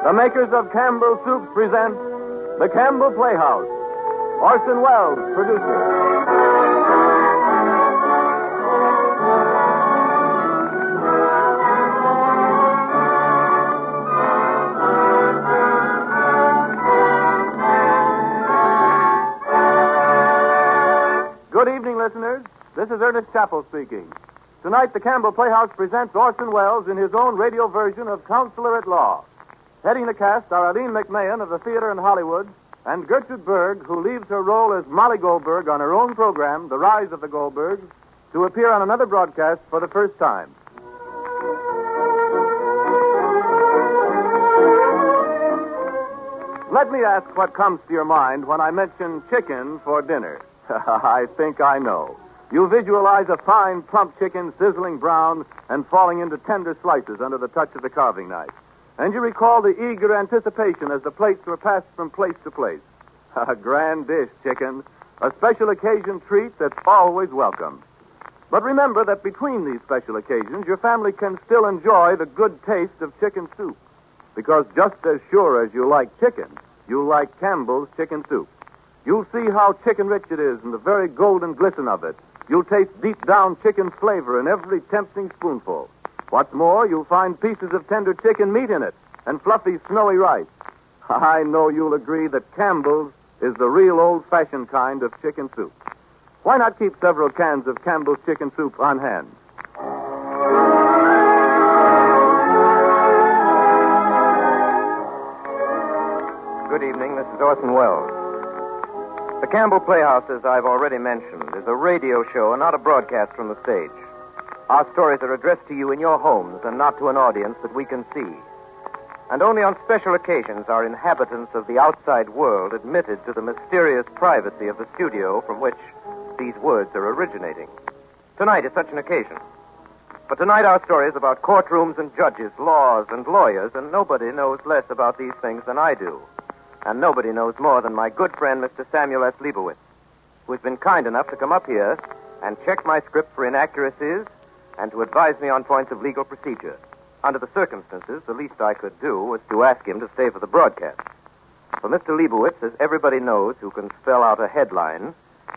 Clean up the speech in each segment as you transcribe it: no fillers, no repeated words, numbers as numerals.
The makers of Campbell Soups present the Campbell Playhouse. Orson Welles, producer. Good evening, listeners. This is Ernest Chappell speaking. Tonight, the Campbell Playhouse presents Orson Welles in his own radio version of Counselor at Law. Heading the cast are Aline McMahon of the theater in Hollywood and Gertrude Berg, who leaves her role as Molly Goldberg on her own program, The Rise of the Goldbergs, to appear on another broadcast for the first time. Let me ask what comes to your mind when I mention chicken for dinner. I think I know. You visualize a fine, plump chicken sizzling brown and falling into tender slices under the touch of the carving knife. And you recall the eager anticipation as the plates were passed from place to place. A grand dish, chicken. A special occasion treat that's always welcome. But remember that between these special occasions, your family can still enjoy the good taste of chicken soup. Because just as sure as you like chicken, you like Campbell's chicken soup. You'll see how chicken-rich it is and the very golden glisten of it. You'll taste deep-down chicken flavor in every tempting spoonful. What's more, you'll find pieces of tender chicken meat in it and fluffy, snowy rice. I know you'll agree that Campbell's is the real old-fashioned kind of chicken soup. Why not keep several cans of Campbell's chicken soup on hand? Good evening. This is Orson Welles. The Campbell Playhouse, as I've already mentioned, is a radio show and not a broadcast from the stage. Our stories are addressed to you in your homes and not to an audience that we can see. And only on special occasions are inhabitants of the outside world admitted to the mysterious privacy of the studio from which these words are originating. Tonight is such an occasion. But tonight our story is about courtrooms and judges, laws and lawyers, and nobody knows less about these things than I do. And nobody knows more than my good friend, Mr. Samuel S. Leibowitz, who's been kind enough to come up here and check my script for inaccuracies and to advise me on points of legal procedure. Under the circumstances, the least I could do was to ask him to stay for the broadcast. For Mr. Leibowitz, as everybody knows who can spell out a headline,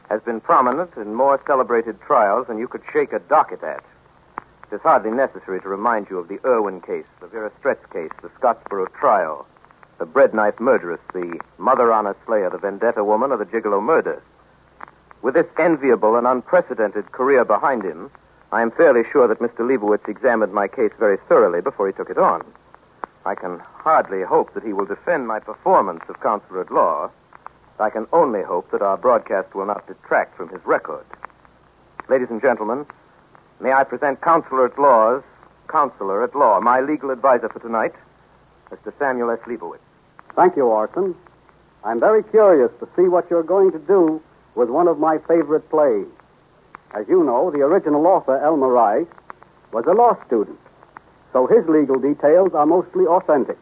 has been prominent in more celebrated trials than you could shake a docket at. It is hardly necessary to remind you of the Irwin case, the Vera Stretz case, the Scottsboro trial, the bread knife murderess, the Mother Honor slayer, the Vendetta woman, or the Gigolo murder. With this enviable and unprecedented career behind him, I am fairly sure that Mr. Leibowitz examined my case very thoroughly before he took it on. I can hardly hope that he will defend my performance of Counselor at Law. I can only hope that our broadcast will not detract from his record. Ladies and gentlemen, may I present Counselor at Law, my legal advisor for tonight, Mr. Samuel S. Leibowitz. Thank you, Orson. I'm very curious to see what you're going to do with one of my favorite plays. As you know, the original author, Elmer, was a law student, so his legal details are mostly authentic.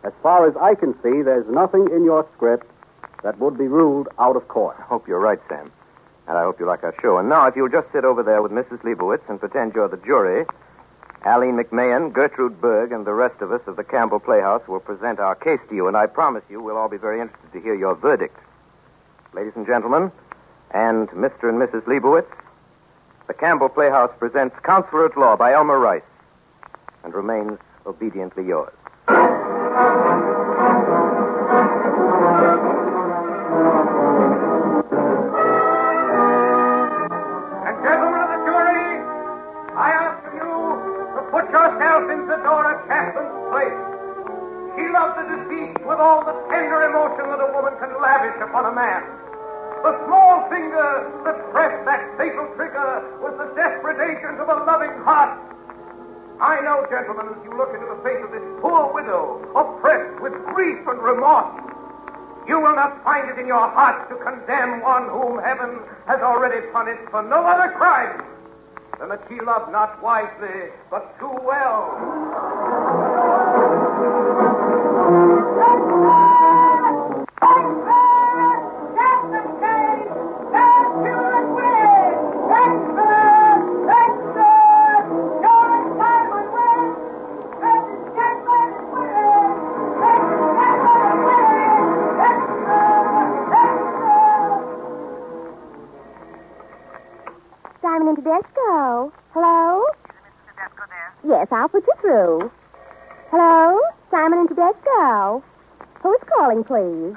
As far as I can see, there's nothing in your script that would be ruled out of court. I hope you're right, Sam. And I hope you like our show. And now, if you'll just sit over there with Mrs. Leibowitz and pretend you're the jury, Aline McMahon, Gertrude Berg, and the rest of us of the Campbell Playhouse will present our case to you, and I promise you we'll all be very interested to hear your verdict. Ladies and gentlemen, and Mr. and Mrs. Leibowitz, the Campbell Playhouse presents Counselor at Law by Elmer Rice, and remains obediently yours. Yourself into Dora Chapman's place. She loved the deceased with all the tender emotion that a woman can lavish upon a man. The small finger that pressed that fatal trigger was the desperations of a loving heart. I know, gentlemen, as you look into the face of this poor widow, oppressed with grief and remorse, you will not find it in your heart to condemn one whom heaven has already punished for no other crime than that she loved not wisely, but too well. I'll put you through. Hello? Simon and Tedesco. Who's calling, please?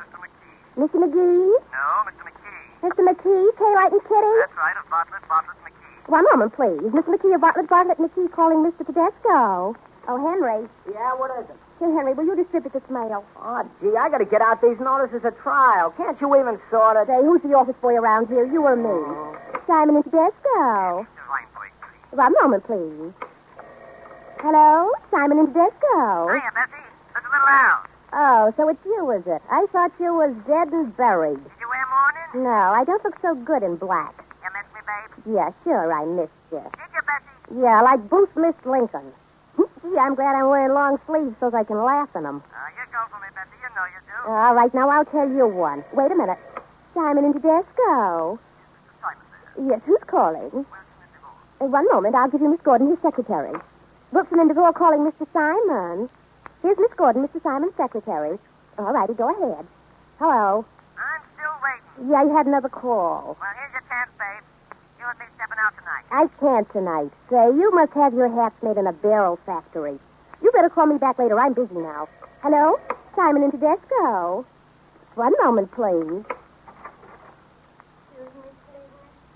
Mr. McGee? No, Mr. McKee. Mr. McKee, Kaylight and Kitty? That's right, of Bartlett McKee. One moment, please. Mr. McKee of Bartlett McKee calling Mr. Tedesco. Oh, Henry. Yeah, what is it? Hey, Henry, will you distribute this mail? Oh, gee, I got to get out these notices of trial. Can't you even sort it? Say, who's the office boy around here, you or me? Simon and Tedesco. Line boy, please. One moment, please. Hello? Simon and Tedesco. Hiya, Bessie. That's a little loud. Oh, so it's you, is it? I thought you was dead and buried. Did you wear mourning? No, I don't look so good in black. You miss me, babe? Yeah, sure, I missed you. Did you, Bessie? Yeah, like Booth missed Lincoln. Gee, I'm glad I'm wearing long sleeves so I can laugh in them. You go for me, Bessie. You know you do. All right, now I'll tell you one. Wait a minute. Simon and Tedesco. Simon there. Yes, who's calling? Wilson and DeVore. One moment, I'll give you Miss Gordon, his secretary. Wilson and DeVore calling Mr. Simon. Here's Miss Gordon, Mr. Simon's secretary. All righty, go ahead. Hello. I'm still waiting. Yeah, you had another call. Well, here's your chance, babe. You and me stepping out tonight. I can't tonight. Say, you must have your hats made in a barrel factory. You better call me back later. I'm busy now. Hello? Simon and Tedesco. One moment, please.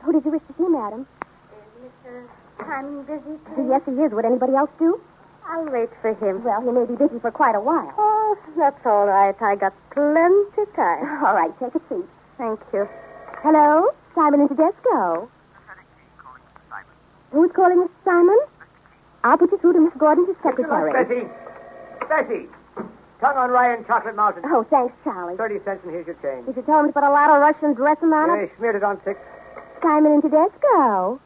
Who did you wish to see, madam? Is Mr. Simon busy? Yes, he is. Would anybody else do? I'll wait for him. Well, he may be busy for quite a while. Oh, that's all right. I got plenty time. All right, take a seat. Thank you. Hello? Simon and Tedesco. Who's calling Mr. Simon? I'll put you through to Miss Gordon, his secretary. Bessie. Tongue on rye and chocolate mountain. Oh, thanks, Charlie. 30 cents and here's your change. You should tell him to put a lot of Russian dressing on it. Yeah, smeared it on 6. Simon and Tedesco.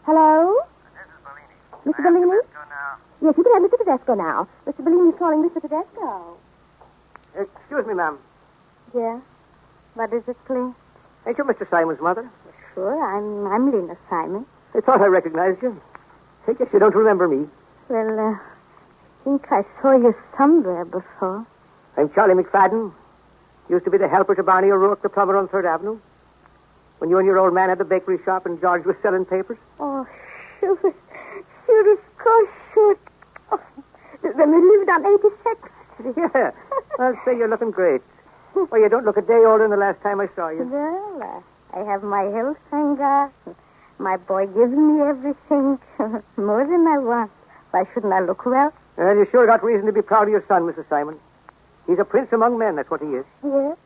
Hello? This is Bellini. Mr. Bellini? Go now. Yes, you can have Mr. Tedesco now. Mr. Bellini's calling Mr. Tedesco. Excuse me, ma'am. Yeah? What is it, please? Ain't you Mr. Simon's mother? Sure, I'm Lena Simon. I thought I recognized you. I guess you don't remember me. Well, I think I saw you somewhere before. I'm Charlie McFadden. Used to be the helper to Barney O'Rourke, the plumber on 3rd Avenue. When you and your old man had the bakery shop and George was selling papers. Oh, sure, of course, sure. Oh, when we lived on 86th Street. Yeah, I'll say you're looking great. Well, you don't look a day older than the last time I saw you. Well, I have my health, thank God. My boy gives me everything, more than I want. Why shouldn't I look well? Well, you sure got reason to be proud of your son, Mrs. Simon. He's a prince among men, that's what he is. Yes,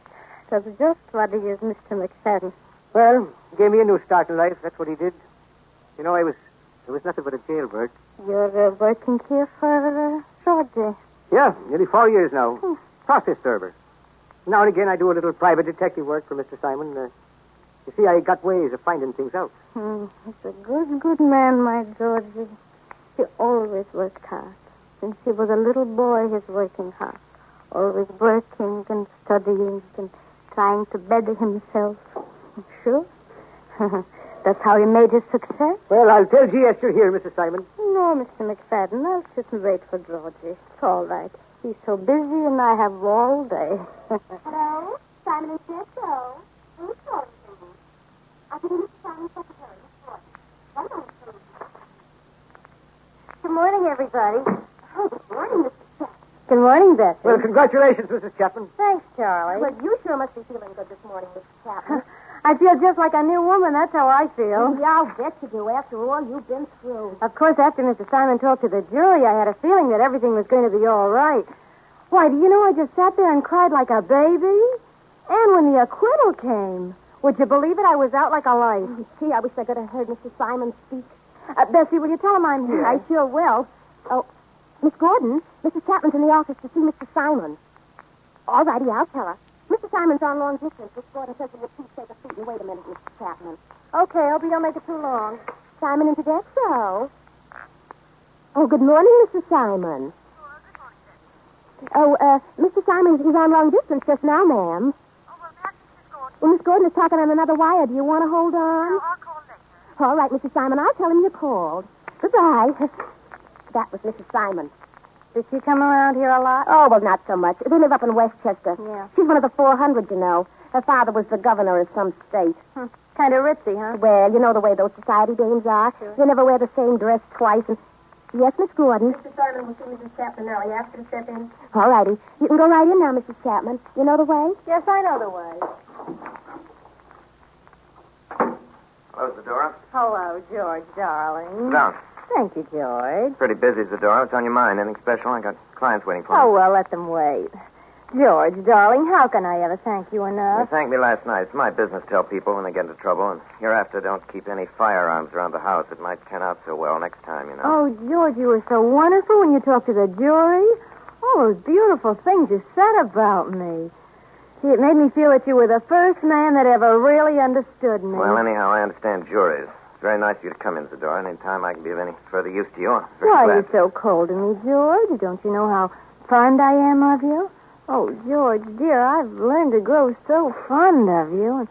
that's just what he is, Mr. McFadden. Well, gave me a new start in life, that's what he did. You know, I was nothing but a jailbird. You're working here for Georgie. Yeah, nearly 4 years now. Process server. Now and again, I do a little private detective work for Mr. Simon. You see, I got ways of finding things out. He's a good man, my Georgie. He always worked hard. Since he was a little boy, he's working hard. Always working and studying and trying to better himself. Sure. That's how he made his success. Well, I'll tell G.S. you're here, Mrs. Simon. No, Mr. McFadden, I'll sit and wait for Georgie. It's all right. He's so busy and I have all day. Hello? Simon and Tedesco. Who's calling me? I'll give you Mr. Simon's secretary, Miss Gordon. One moment, please. Good morning, everybody. Oh, good morning, Mrs. Chapman. Good morning, Bessie. Well, congratulations, Mrs. Chapman. Thanks, Charlie. Well, you sure must be feeling good this morning, Mrs. Chapman. I feel just like a new woman. That's how I feel. Yeah, I'll bet you do. After all you've been through. Of course, after Mr. Simon talked to the jury, I had a feeling that everything was going to be all right. Why, do you know I just sat there and cried like a baby? And when the acquittal came, would you believe it? I was out like a light. Gee, I wish I could have heard Mr. Simon speak. Bessie, will you tell him I'm here? I sure will. Oh, Miss Gordon, Mrs. Chapman's in the office to see Mr. Simon. All righty, I'll tell her. Mr. Simon's on long distance. Miss Gordon says that please take a seat and wait a minute, Mr. Chapman. Okay, hope you don't make it too long. Simon and Tedesco. Oh, good morning, Mr. Simon. Oh, Mr. Simon, he's on long distance just now, ma'am. Oh, well, that's Mrs. Gordon. Well, Miss Gordon is talking on another wire. Do you want to hold on? No, I'll call later. All right, Mr. Simon, I'll tell him you called. Goodbye. That was Mrs. Simon. Did she come around here a lot? Oh, well, not so much. They live up in Westchester. Yeah. She's one of the 400, you know. Her father was the governor of some state. Kind of ritzy, huh? Well, you know the way those society dames are. Sure. They never wear the same dress twice. And Yes, Miss Gordon. Mr. Simon will see Mrs. Chapman now. You ask her to step in? All righty. You can go right in now, Mrs. Chapman. You know the way? Yes, I know the way. Hello, Zadora. Hello, George, darling. Sit down. Thank you, George. Pretty busy, Zadora. What's on your mind? Anything special? I got clients waiting for me. Oh, well, let them wait. George, darling, how can I ever thank you You enough? thanked me last night. It's my business to help people when they get into trouble, and hereafter don't keep any firearms around the house. It might turn out so well next time, you know. Oh, George, you were so wonderful when you talked to the jury. All those beautiful things you said about me. See, it made me feel that you were the first man that ever really understood me. Well, anyhow, I understand juries. It's very nice of you to come in, Zadora. Any time I can be of any further use to you. I'm very Why glad. are you so cold to me, George? Don't you know how fond I am of you? Oh, George, dear, I've learned to grow so fond of you. And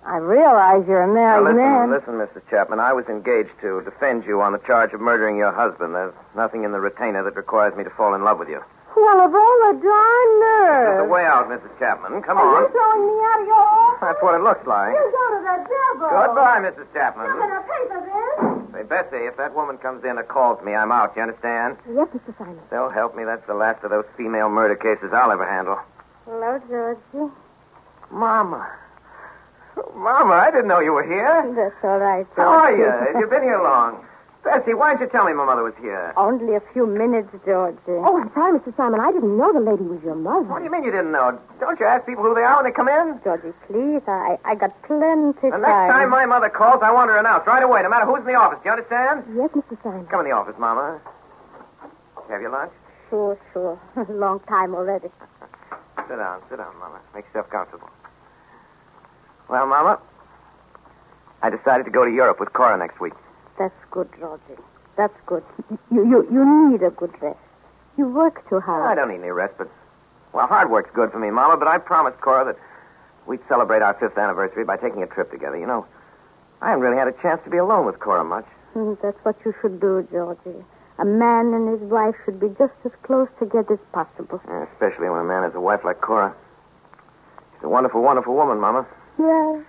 I realize you're a Now, married man. listen, Mrs. Chapman. I was engaged to defend you on the charge of murdering your husband. There's nothing in the retainer that requires me to fall in love with you. Well, of all the darn There's nerve. a way out, Mrs. Chapman. Come Are on. you throwing me out of your office? That's what it looks like. You go to the devil. Goodbye, Mrs. Chapman. I'm going to pay for this. Say, Bessie, if that woman comes in or calls me, I'm out. You understand? Yes, Mr. Simon. So help me, that's the last of those female murder cases I'll ever handle. Hello, Georgie. Mama. Mama, I didn't know you were here. That's all right, Georgie. How are you? Have you been here long? Bessie, why didn't you tell me my mother was here? Only a few minutes, Georgie. Oh, I'm sorry, Mr. Simon. I didn't know the lady was your mother. What do you mean you didn't know? Don't you ask people who they are when they come in? Georgie, please. I got plenty The next time my mother calls, I want her announced right away, no matter who's in the office. Do you understand? Yes, Mr. Simon. Come in the office, Mama. Have your lunch? Sure. Long time already. Sit down, Mama. Make yourself comfortable. Well, Mama, I decided to go to Europe with Cora next week. That's good, Georgie. That's good. You need a good rest. You work too hard. I don't need any rest, but... Well, hard work's good for me, Mama, but I promised Cora that we'd celebrate our 5th anniversary by taking a trip together. You know, I haven't really had a chance to be alone with Cora much. That's what you should do, Georgie. A man and his wife should be just as close together as possible. Yeah, especially when a man has a wife like Cora. She's a wonderful, wonderful woman, Mama. Yeah.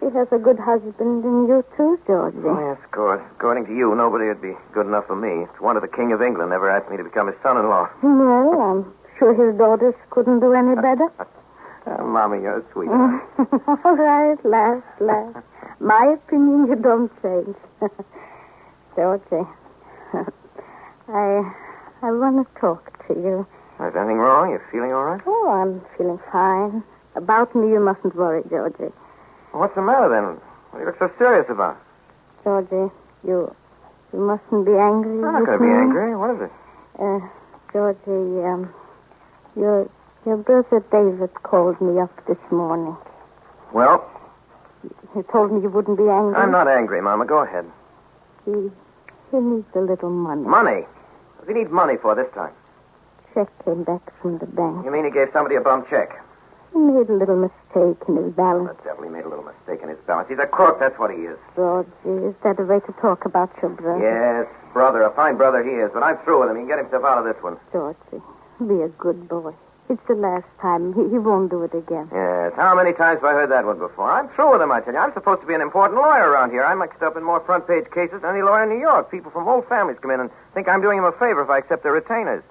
She has a good husband, and you too, Georgie. Oh, yes, of course. According to you, nobody would be good enough for me. It's wonder the King of England never asked me to become his son-in-law. Well, I'm sure his daughters couldn't do any better. Mama, you're sweet. All right, laugh. My opinion you don't change. Georgie, I want to talk to you. Is anything wrong? You feeling all right? Oh, I'm feeling fine. About me, you mustn't worry, Georgie. What's the matter, then? What do you look so serious about? Georgie, you mustn't be angry I'm not with going to me. be angry. What is it? Georgie, your brother David called me up this morning. Well, He told me you wouldn't be angry. I'm not angry, Mama. Go ahead. He needs a little money. Money? What does he need money for this time? Check came back from the bank. You mean he gave somebody a bum check? He made a little mistake in his balance. That devil, he made a little mistake in his balance. He's a crook, that's what he is. Georgie, is that a way to talk about your brother? Yes, brother. A fine brother he is, but I'm through with him. He can get himself out of this one. Georgie, be a good boy. It's the last time. He won't do it again. Yes, how many times have I heard that one before? I'm through with him, I tell you. I'm supposed to be an important lawyer around here. I'm mixed up in more front-page cases than any lawyer in New York. People from old families come in and think I'm doing him a favor if I accept their retainers.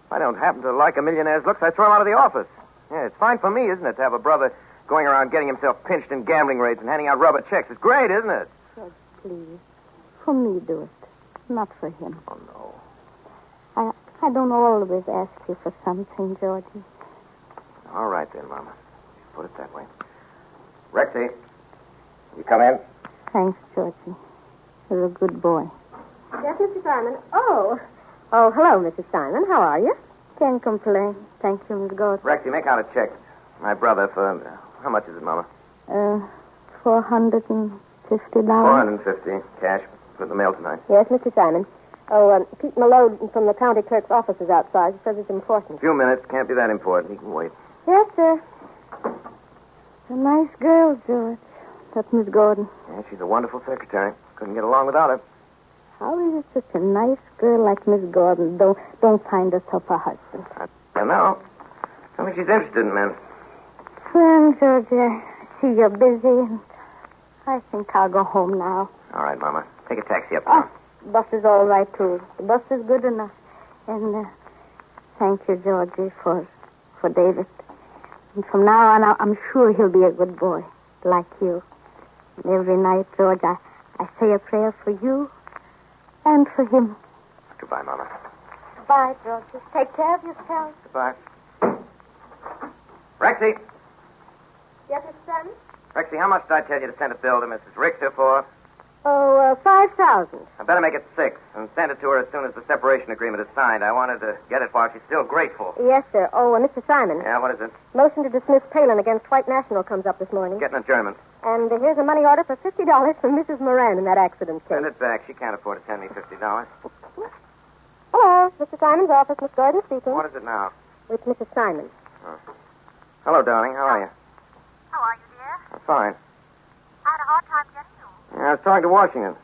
If I don't happen to like a millionaire's looks, I throw him out of the office. Yeah, it's fine for me, isn't it, to have a brother going around getting himself pinched in gambling raids and handing out rubber checks. It's great, isn't it? George, please. For me, do it. Not for him. Oh, no. I don't always ask you for something, Georgie. All right, then, Mama. Put it that way. Rexy, you come in? Thanks, Georgie. You're a good boy. Yes, Mr. Simon. Oh, hello, Mrs. Simon. How are you? Can't complain. Thank you, Miss Gordon. Rexy, make out a check. My brother for... how much is it, Mama? $450. $450. Cash. Put in the mail tonight. Yes, Mr. Simon. Oh, Pete Malone from the county clerk's office is outside. He says it's important. A few minutes. Can't be that important. He can wait. Yes, sir. A nice girl, George. That's Miss Gordon. Yeah, she's a wonderful secretary. Couldn't get along without her. How is it such a nice girl like Miss Gordon don't find herself a husband? I don't know. I don't think she's interested in men. Well, George, I see you're busy, and I think I'll go home now. All right, Mama. Take a taxi up Oh, there. bus is all right, too. The bus is good enough. And thank you, Georgie, for David. And from now on, I'm sure he'll be a good boy, like you. And every night, George, I say a prayer for you and for him. Goodbye, Mama. Goodbye, Georgie. Take care of yourself. Goodbye. Rexy. Yes, Mr. Simon? Rexy, how much did I tell you to send a bill to Mrs. Richter for? Oh, 5,000. I better make it 6 and send it to her as soon as the separation agreement is signed. I wanted to get it while she's still grateful. Yes, sir. Oh, Mr. Simon. Yeah, what is it? Motion to dismiss Palin against White National comes up this morning. Getting adjournment. And here's a money order for $50 from Mrs. Moran in that accident case. Send it back. She can't afford to send me $50. Hello, Mr. Simon's office. Miss Gordon speaking. What is it now? It's Mrs. Simon. Hello, darling. How are you? How are you, dear? I'm fine. I had a hard time getting you. Yeah, I was talking to Washington.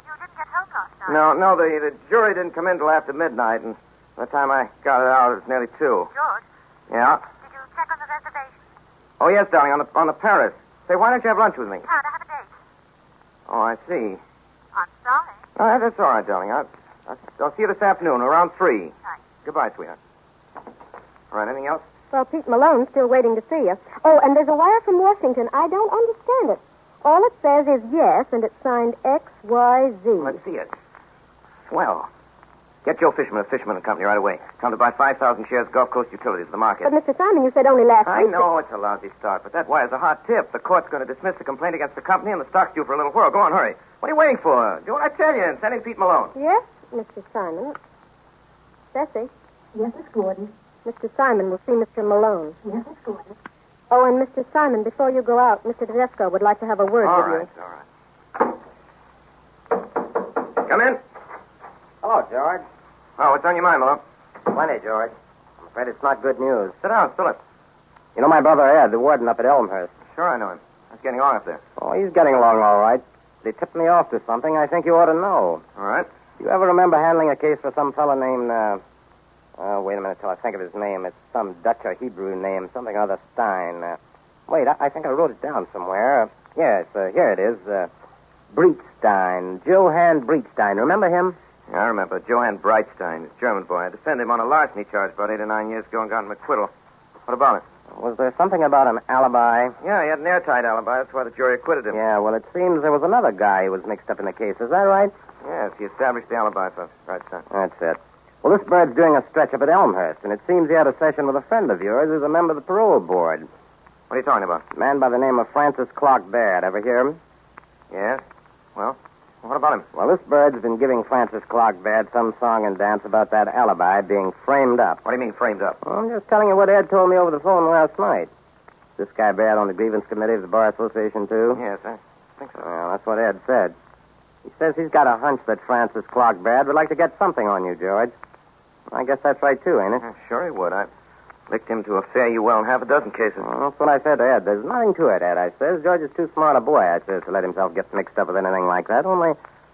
You didn't get home last night. No, the jury didn't come in till after midnight, and by the time I got it out, it was nearly 2. George, Yeah? did you check on the reservation? Oh, yes, darling, on the Paris. Say, why don't you have lunch with me? Can't I have a date? Oh, I see. I'm sorry. Oh, that's all right, darling. I'll see you this afternoon around 3. Thanks. Goodbye, sweetheart. All right, anything else? Well, Pete Malone's still waiting to see you. Oh, and there's a wire from Washington. I don't understand it. All it says is yes, and it's signed XYZ. Let's see it. Swell. Get Joe Fishman of Fishman and Company right away. Tell him to buy 5,000 shares of Gulf Coast Utilities at the market. But, Mr. Simon, you said only last I week. know it's a lousy start, but that wire's a hot tip. The court's going to dismiss the complaint against the company, and the stock's due for a little whirl. Go on, hurry. What are you waiting for? Do what I tell you and send in Pete Malone. Yes, Mr. Simon. Bessie. Yes, Miss Gordon. Mr. Simon will see Mr. Malone. Yes, Miss Gordon. Oh, and Mr. Simon, before you go out, Mr. Tedesco would like to have a word All with right, all right. Come in. Hello, George. Oh, what's on your mind, Malone? Plenty, George. I'm afraid it's not good news. Sit down, spill it. You know my brother Ed, the warden up at Elmhurst. Sure, I know him. How's getting along up there? Oh, he's getting along all right. They tipped me off to something I think you ought to know. All right. You ever remember handling a case for some fellow named, wait a minute till I think of his name. It's some Dutch or Hebrew name, something or other Stein. Wait, I think I wrote it down somewhere. Yes, here it is. Breitstein. Johann Breitstein. Remember him? Yeah, I remember. Johann Breitstein, this German boy. I defended him on a larceny charge about 8 or 9 years ago and got him acquittal. What about it? Was there something about an alibi? Yeah, he had an airtight alibi. That's why the jury acquitted him. Yeah, well, it seems there was another guy who was mixed up in the case. Is that right? Yes, he established the alibi for Breitstein. That's it. Well, this bird's doing a stretch up at Elmhurst, and it seems he had a session with a friend of yours who's a member of the parole board. What are you talking about? A man by the name of Francis Clark Baird. Ever hear him? Yes. Well, what about him? Well, this bird's been giving Francis Clark Baird some song and dance about that alibi being framed up. What do you mean, framed up? Well, I'm just telling you what Ed told me over the phone last night. This guy Baird on the grievance committee of the Bar Association, too? Yes, I think so. Well, that's what Ed said. He says he's got a hunch that Francis Clark Baird would like to get something on you, George. I guess that's right, too, ain't it? Yeah, sure he would. I've licked him to a fare you well in half a dozen cases. Well, that's what I said to Ed. There's nothing to it, Ed, I says. George is too smart a boy, I says, to let himself get mixed up with anything like that. Only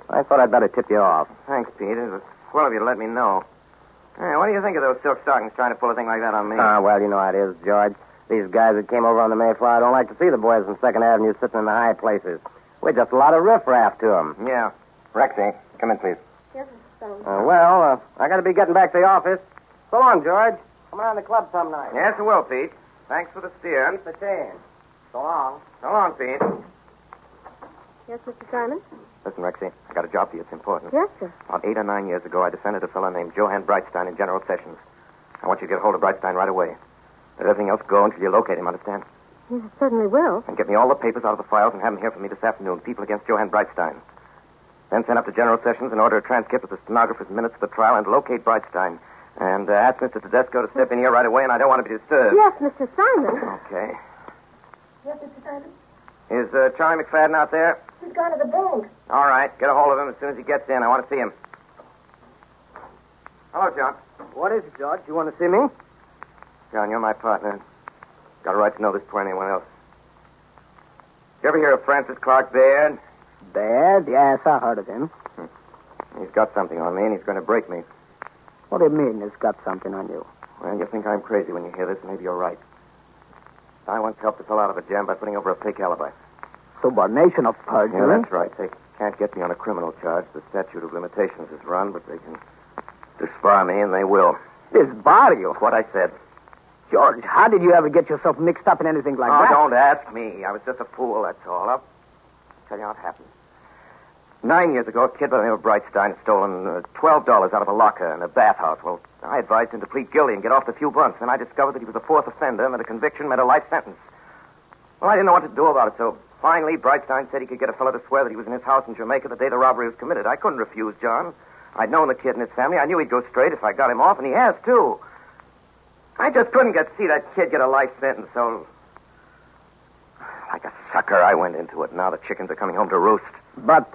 I thought I'd better tip you off. Thanks, Pete. It was swell of you to let me know. Hey, what do you think of those silk stockings trying to pull a thing like that on me? Well, you know how it is, George. These guys that came over on the Mayflower don't like to see the boys from 2nd Avenue sitting in the high places. We're just a lot of riffraff to them. Yeah. Rexy, come in, please. Yes, Mr. Simon. I got to be getting back to the office. So long, George. Come around the club some night. Yes, I will, Pete. Thanks for the steer. Keep the change. So long. So long, Pete. Yes, Mr. Simon? Listen, Rexy, I got a job for you. It's important. Yes, sir. About 8 or 9 years ago, I defended a fellow named Johann Breitstein in General Sessions. I want you to get a hold of Breitstein right away. Let everything else go until you locate him, understand? Yes, I certainly will. And get me all the papers out of the files and have them here for me this afternoon. People against Johann Breitstein. Then send up to General Sessions and order a transcript of the stenographer's minutes of the trial and locate Breitstein. And ask Mr. Tedesco to step in here right away, and I don't want to be disturbed. Yes, Mr. Simon. Okay. Yes, Mr. Simon? Is Charlie McFadden out there? He's gone to the bank. All right. Get a hold of him as soon as he gets in. I want to see him. Hello, John. What is it, George? You want to see me? John, you're my partner. Got a right to know this before anyone else. You ever hear of Francis Clark Baird? Baird? Yes, I heard of him. He's got something on me, and he's going to break me. What do you mean he's got something on you? Well, you think I'm crazy when you hear this. Maybe you're right. I once helped a fellow out of a jam by putting over a fake alibi. Subordination of perjury. Yeah, that's right. Take Can't get me on a criminal charge. The statute of limitations is run, but they can disbar me, and they will. Disbar you? What I said. George, how did you ever get yourself mixed up in anything like that? Don't ask me. I was just a fool, that's all. I'll tell you how it happened. 9 years ago, a kid by the name of Brightstein had stolen $12 out of a locker in a bathhouse. Well, I advised him to plead guilty and get off the few months. Then I discovered that he was a fourth offender and that a conviction meant a life sentence. Well, I didn't know what to do about it, so finally Brightstein said he could get a fellow to swear that he was in his house in Jamaica the day the robbery was committed. I couldn't refuse, John. I'd known the kid and his family. I knew he'd go straight if I got him off, and he has, too. I just couldn't see that kid get a life sentence, so... Like a sucker, I went into it. Now the chickens are coming home to roost. But,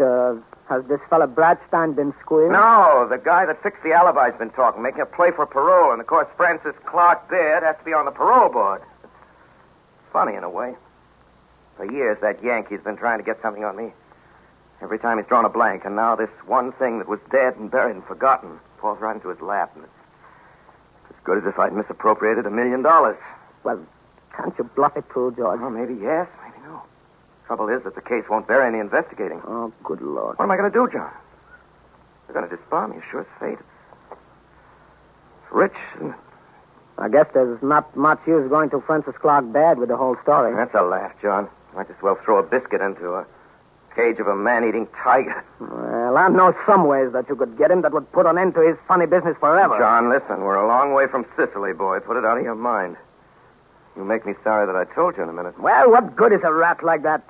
has this fella Bradstein been squealed? No, the guy that fixed the alibi's been talking, making a play for parole, and of course Francis Clark Baird has to be on the parole board. It's funny in a way. For years, that Yankee's been trying to get something on me. Every time he's drawn a blank, and now this one thing that was dead and buried and forgotten falls right into his lap, and it's as good as if I'd misappropriated $1 million. Well, can't you bluff it too, George? Well, maybe yes, maybe no. Trouble is that the case won't bear any investigating. Oh, good Lord. What am I going to do, John? They're going to disbar me, sure as fate. It's rich, isn't it? I guess there's not much use going to Francis Clark Baird with the whole story. That's a laugh, John. Might as well throw a biscuit into a cage of a man-eating tiger. Well, I know some ways that you could get him that would put an end to his funny business forever. John, listen, we're a long way from Sicily, boy. Put it out of your mind. You'll make me sorry that I told you in a minute. Well, what good is a rat like that?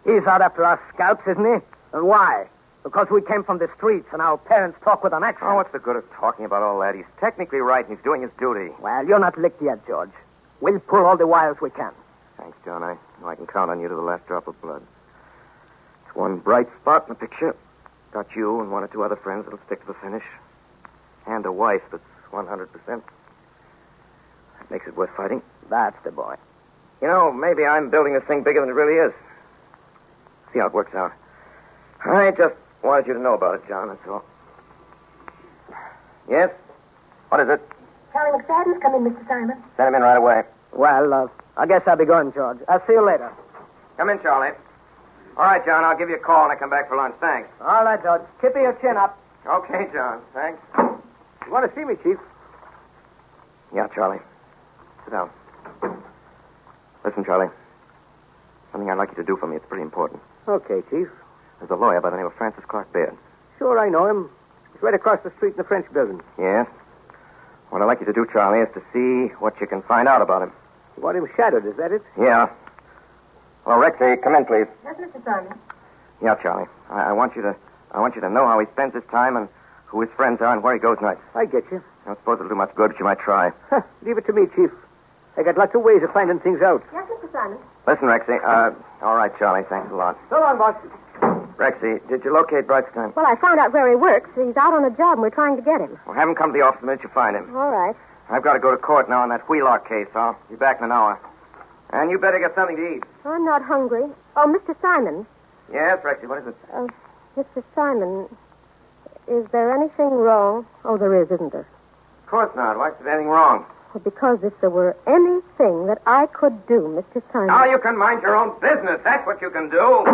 He's out after our scalps, isn't he? And why? Because we came from the streets and our parents talk with an accent. Oh, what's the good of talking about all that? He's technically right and he's doing his duty. Well, you're not licked yet, George. We'll pull all the wires we can. Thanks, John. I know I can count on you to the last drop of blood. It's one bright spot in the picture. Got you and one or two other friends that'll stick to the finish. And a wife that's 100%. That makes it worth fighting. That's the boy. You know, maybe I'm building this thing bigger than it really is. See how it works out. I just wanted you to know about it, John, that's all. Yes? What is it? Charlie McFadden's coming, Mr. Simon. Send him in right away. Well, I guess I'll be going, George. I'll see you later. Come in, Charlie. All right, John, I'll give you a call when I come back for lunch. Thanks. All right, George. Keep your chin up. Okay, John. Thanks. You want to see me, Chief? Yeah, Charlie. Sit down. Listen, Charlie. Something I'd like you to do for me. It's pretty important. Okay, Chief. There's a lawyer by the name of Francis Clark Baird. Sure, I know him. He's right across the street in the French building. Yes? What I'd like you to do, Charlie, is to see what you can find out about him. You want him shadowed, is that it? Yeah. Well, Rexy, come in, please. Yes, Mr. Simon. Yeah, Charlie. I want you to know how he spends his time and who his friends are and where he goes nights. I get you. I don't suppose it'll do much good, but you might try. Leave it to me, Chief. I got lots of ways of finding things out. Yes, Mr. Simon. Listen, Rexy. All right, Charlie. Thanks a lot. So long, boss. Rexy, did you locate Brightstein? Well, I found out where he works. He's out on a job, and we're trying to get him. Well, have him come to the office the minute you find him. All right. I've got to go to court now on that Wheelock case. I'll be back in an hour. And you better get something to eat. I'm not hungry. Oh, Mr. Simon. Yes, Rexy, what is it? Mr. Simon, is there anything wrong? Oh, there is, isn't there? Of course not. Why is there anything wrong? Well, because if there were anything that I could do, Mr. Simon... Now you can mind your own business. That's what you can do.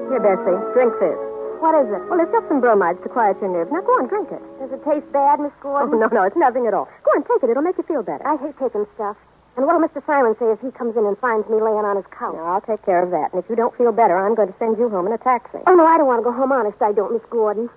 Here, Bessie, drink this. What is it? Well, it's just some bromides to quiet your nerves. Now, go on, drink it. Does it taste bad, Miss Gordon? Oh, no, it's nothing at all. Go on, take it. It'll make you feel better. I hate taking stuff. And what'll Mr. Simon say if he comes in and finds me laying on his couch? No, I'll take care of that. And if you don't feel better, I'm going to send you home in a taxi. Oh, no, I don't want to go home. Honest, I don't, Miss Gordon.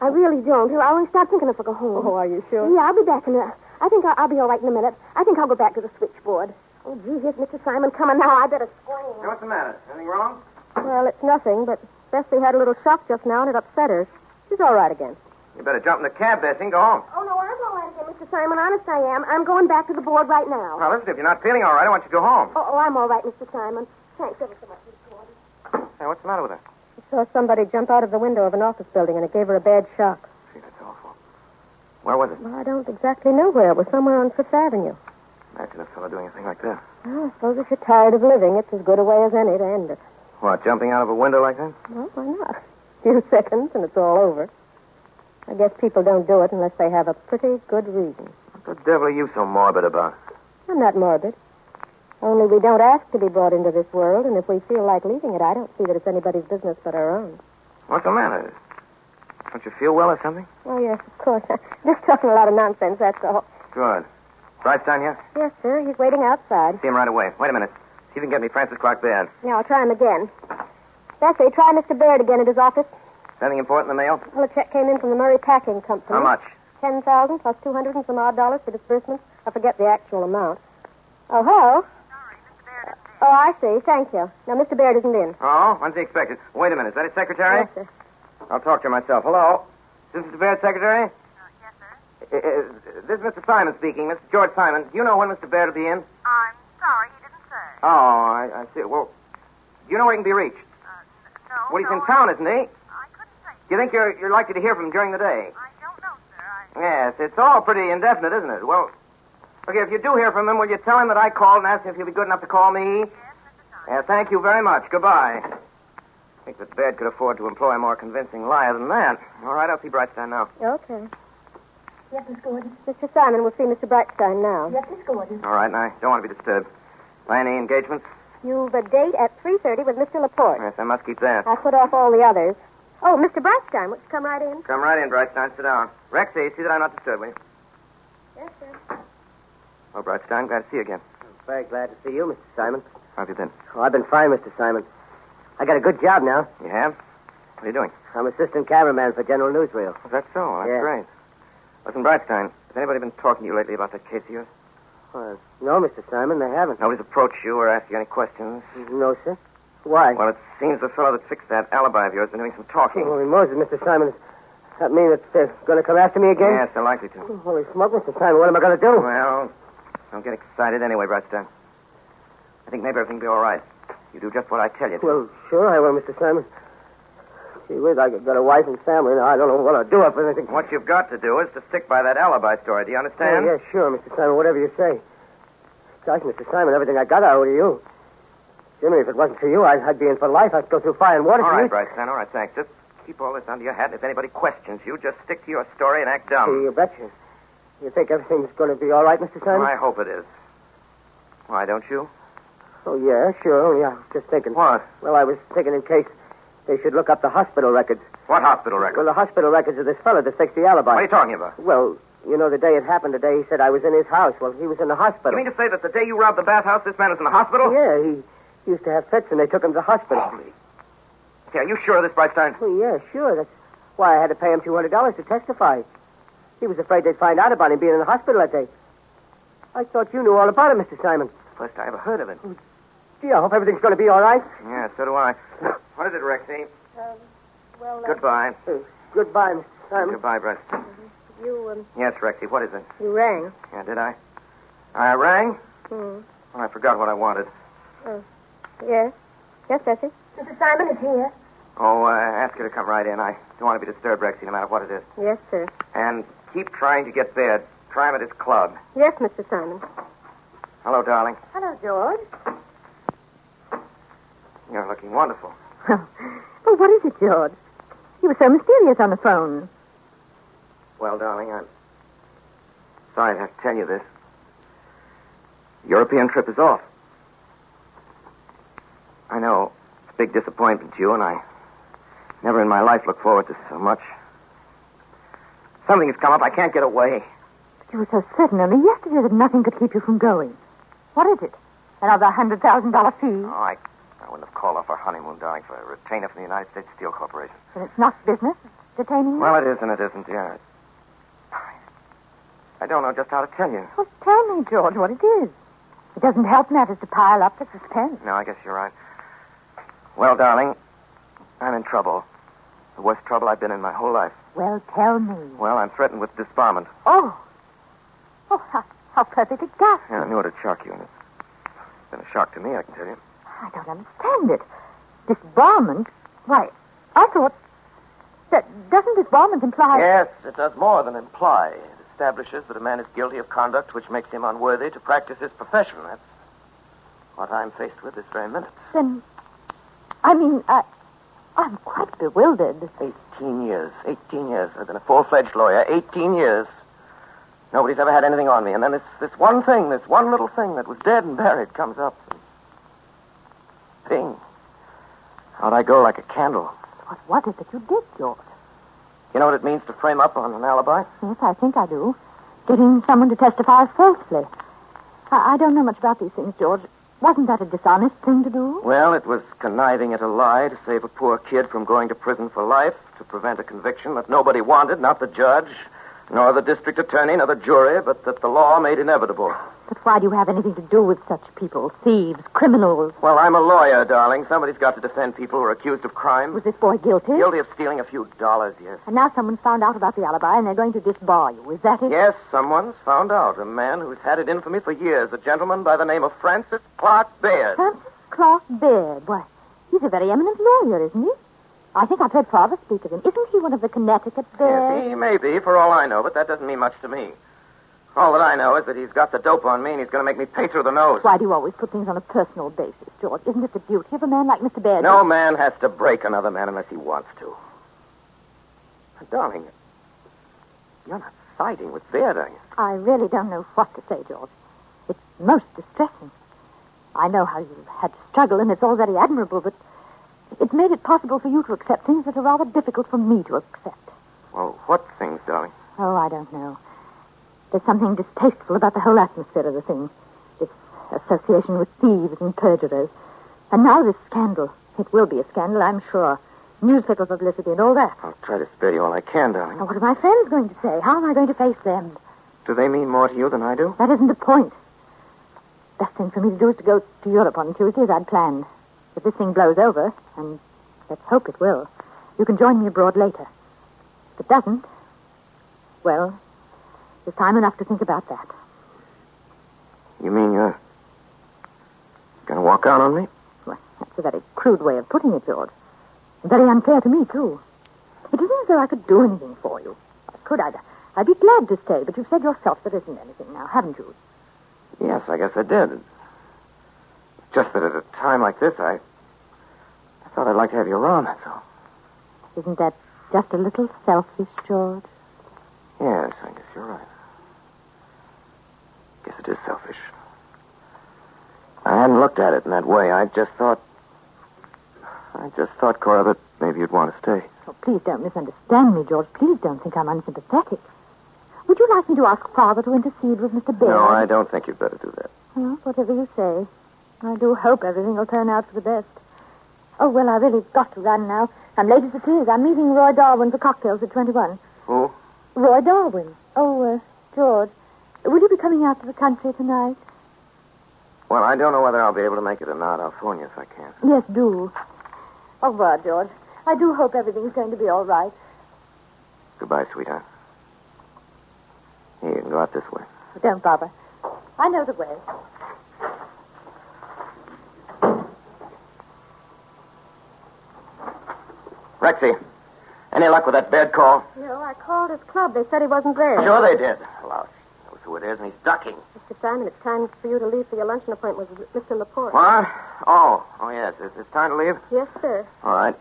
I really don't. I won't start thinking if I go home. Oh, are you sure? Yeah, I'll be back in a... I think I'll be all right in a minute. I think I'll go back to the switchboard. Oh, gee, here's Mr. Simon coming now. I better scream. Hey, what's the matter? Anything wrong? Well, it's nothing, but Bessie had a little shock just now, and it upset her. She's all right again. You better jump in the cab, Bessie, and go home. Oh, no, I'm all right again, Mr. Simon. Honest, I am. I'm going back to the board right now. Now, listen, if you're not feeling all right, I want you to go home. Oh, I'm all right, Mr. Simon. Thanks ever so much, Miss Gordon. Hey, what's the matter with her? She saw somebody jump out of the window of an office building, and it gave her a bad shock. Gee, that's awful. Where was it? Well, I don't exactly know where. It was somewhere on Fifth Avenue. Imagine a fellow doing a thing like that. Well, I suppose if you're tired of living, it's as good a way as any to end it. What, jumping out of a window like that? Well, why not? A few seconds, and it's all over. I guess people don't do it unless they have a pretty good reason. What the devil are you so morbid about? I'm not morbid. Only we don't ask to be brought into this world, and if we feel like leaving it, I don't see that it's anybody's business but our own. What's the matter? Don't you feel well or something? Oh, yes, of course. Just talking a lot of nonsense, that's all. Good. Brightstein here? Yes, sir. He's waiting outside. See him right away. Wait a minute. See if you can get me Francis Clark Baird. Yeah, I'll try him again. Bessie, try Mr. Baird again at his office. Anything important in the mail? Well, a check came in from the Murray Packing Company. How much? $10,000 plus 200 and some odd dollars for disbursements. I forget the actual amount. Oh, hello? Sorry, Mr. Baird isn't in. Oh, I see. Thank you. Now, Mr. Baird isn't in. Oh, when's he expected? Wait a minute. Is that his secretary? Yes, sir. I'll talk to her myself. Hello? Is this Mr. Baird's secretary? Yes, sir. This is Mr. Simon speaking. Mr. George Simon. Do you know when Mr. Baird will be in? I'm sorry, he didn't say. Oh, I see. Well, do you know where he can be reached? No, Well, he's no, in town, isn't he? I couldn't say. Do you think you're likely to hear from him during the day? I don't know, sir. Yes, it's all pretty indefinite, isn't it? Well, okay, if you do hear from him, will you tell him that I called and asked him if he'll be good enough to call me? Yes, Mr. Simon. Yeah, thank you very much. Goodbye. I think that Baird could afford to employ a more convincing liar than that. All right, I'll see Brightstein now. Okay. Yes, Miss Gordon. Mr. Simon will see Mr. Brightstein now. Yes, Miss Gordon. All right, and I don't want to be disturbed. By any engagements? You've a date at 3:30 with Mr. Laporte. Yes, I must keep that. I put off all the others. Oh, Mr. Brightstein, would you come right in? Come right in, Brightstein. Sit down. Rexy, see that I'm not disturbed, will you? Yes, sir. Oh, Brightstein, glad to see you again. Very glad to see you, Mr. Simon. How have you been? Oh, I've been fine, Mr. Simon. I got a good job now. You have? What are you doing? I'm assistant cameraman for General Newsreel. Is that so? That's Yeah. great. Listen, Brightstein, has anybody been talking to you lately about that case of yours? No, Mr. Simon, they haven't. Nobody's approached you or asked you any questions? No, sir. Why? Well, it seems the fellow that fixed that alibi of yours has been doing some talking. Holy Moses, Mr. Simon. Does that mean that they're going to come after me again? Yes, they're likely to. Holy smoke, Mr. Simon. What am I going to do? Well, don't get excited anyway, Brightstein. I think maybe everything will be all right. You do just what I tell you to. Well, sure I will, Mr. Simon. Gee whiz, I've got a wife and family. Now, I don't know what I'll do if anything. What you've got to do is to stick by that alibi story. Do you understand? Yeah, sure, Mr. Simon. Whatever you say. Gosh, Mr. Simon, everything I got I owe to you. Jimmy, if it wasn't for you, I'd be in for life. I'd go through fire and water All for right, you. Brightstein. All right, thanks. Just keep all this under your hat. And if anybody questions you, just stick to your story and act dumb. You betcha. You think everything's going to be all right, Mr. Simon? Well, I hope it is. Why, don't you? Oh, yeah, sure. Only I was just thinking. What? Well, I was thinking in case they should look up the hospital records. What hospital record? Well, the hospital records of this fellow that fixed the alibi. What are you talking about? Well, you know, the day it happened today, he said I was in his house. Well, he was in the hospital. You mean to say that the day you robbed the bathhouse, this man was in the hospital? Yeah, he used to have fits, and they took him to the hospital. Holy. Okay, are you sure of this, Brightstein? Oh, yeah, sure. That's why I had to pay him $200 to testify. He was afraid they'd find out about him being in the hospital that day. I thought you knew all about him, Mr. Simon. First I ever heard of it. Gee, I hope everything's going to be all right. Yeah, so do I. What is it, Rexy? Well, Goodbye. Goodbye, Mr. Simon. Goodbye, Brightstein. you Yes, Rexy, what is it? rang. Yeah, did I? I rang? Hmm. Well, I forgot what I wanted. Yes. Yes, Bessie? Mr. Simon is here. Oh, ask her to come right in. I don't want to be disturbed, Rexy, no matter what it is. Yes, sir. And keep trying to get Baird. Try him at his club. Yes, Mr. Simon. Hello, darling. Hello, George. You're looking wonderful. Oh, what is it, George? You were so mysterious on the phone. Well, darling, I'm sorry to have to tell you this. The European trip is off. I know it's a big disappointment to you, and I never in my life looked forward to so much. Something has come up. I can't get away. But you were so certain only yesterday that nothing could keep you from going. What is it? Another $100,000 fee? Oh, I wouldn't have called off our honeymoon, darling, for a retainer from the United States Steel Corporation. Then it's not business detaining you? Well, it is and it isn't, yeah. I don't know just how to tell you. Well, tell me, George, what it is. It doesn't help matters to pile up the suspense. No, I guess you're right. Well, darling, I'm in trouble. The worst trouble I've been in my whole life. Well, tell me. Well, I'm threatened with disbarment. Oh, how perfectly ghastly. Yeah, I knew it'd shock you, and it's been a shock to me, I can tell you. I don't understand it. Disbarment? Why, I thought... Doesn't disbarment imply... Yes, it does more than imply. It establishes that a man is guilty of conduct which makes him unworthy to practice his profession. That's what I'm faced with this very minute. Then... I I'm quite bewildered. 18 years. 18 years. I've been a full-fledged lawyer. 18 years. Nobody's ever had anything on me. And then this one thing, this one little thing that was dead and buried comes up. Ping. Out I go like a candle. What was it that you did, George? You know what it means to frame up on an alibi? Yes, I think I do. Getting someone to testify falsely. I don't know much about these things, George. Wasn't that a dishonest thing to do? Well, it was conniving at a lie to save a poor kid from going to prison for life, to prevent a conviction that nobody wanted, not the judge, nor the district attorney, nor the jury, but that the law made inevitable. But why do you have anything to do with such people? Thieves, criminals. Well, I'm a lawyer, darling. Somebody's got to defend people who are accused of crime. Was this boy guilty? Guilty of stealing a few dollars, yes. And now someone's found out about the alibi and they're going to disbar you. Is that it? Yes, someone's found out. A man who's had it infamy for years. A gentleman by the name of Francis Clark Baird. Francis Clark Baird? Why, he's a very eminent lawyer, isn't he? I think I've heard Father speak of him. Isn't he one of the Connecticut Bairds? Yes, he may be, for all I know, but that doesn't mean much to me. All that I know is that he's got the dope on me and he's going to make me pay through the nose. Why do you always put things on a personal basis, George? Isn't it the duty of a man like Mr. Baird? No man has to break another man unless he wants to. But, darling, you're not siding with Baird, are you? I really don't know what to say, George. It's most distressing. I know how you've had to struggle, and it's all very admirable, but it's made it possible for you to accept things that are rather difficult for me to accept. Well, what things, darling? Oh, I don't know. There's something distasteful about the whole atmosphere of the thing. This association with thieves and perjurers. And now this scandal. It will be a scandal, I'm sure. Newspaper publicity and all that. I'll try to spare you all I can, darling. Now, what are my friends going to say? How am I going to face them? Do they mean more to you than I do? That isn't the point. Best thing for me to do is to go to Europe on Tuesday as I'd planned. If this thing blows over, and let's hope it will, you can join me abroad later. If it doesn't, well, there's time enough to think about that. You mean you're going to walk out on me? Well, that's a very crude way of putting it, George. And very unfair to me, too. It isn't as though I could do anything for you. I could. I'd be glad to stay, but you've said yourself there isn't anything now, haven't you? Yes, I guess I did. Just that at a time like this, I thought I'd like to have you around, that's all. Isn't that just a little selfish, George? Yes, I guess you're right. Guess it is selfish. I hadn't looked at it in that way. I just thought, Cora, that maybe you'd want to stay. Oh, please don't misunderstand me, George. Please don't think I'm unsympathetic. Would you like me to ask Father to intercede with Mr. Baird? No, I don't think you'd better do that. Well, whatever you say. I do hope everything will turn out for the best. Oh, well, I really got to run now. I'm late as it is. I'm meeting Roy Darwin for cocktails at 21. Who? Roy Darwin. Oh, George, will you be coming out to the country tonight? Well, I don't know whether I'll be able to make it or not. I'll phone you if I can. Yes, do. Au revoir, George. I do hope everything's going to be all right. Goodbye, sweetheart. Here, you can go out this way. Don't bother. I know the way. Rexy, any luck with that Baird call? No, I called his club. They said he wasn't there. Sure they did. Lousy. Knows who it is, and he's ducking. Mr. Simon, it's time for you to leave for your luncheon appointment with Mr. Laporte. What? Oh, yes. It's time to leave? Yes, sir. All right.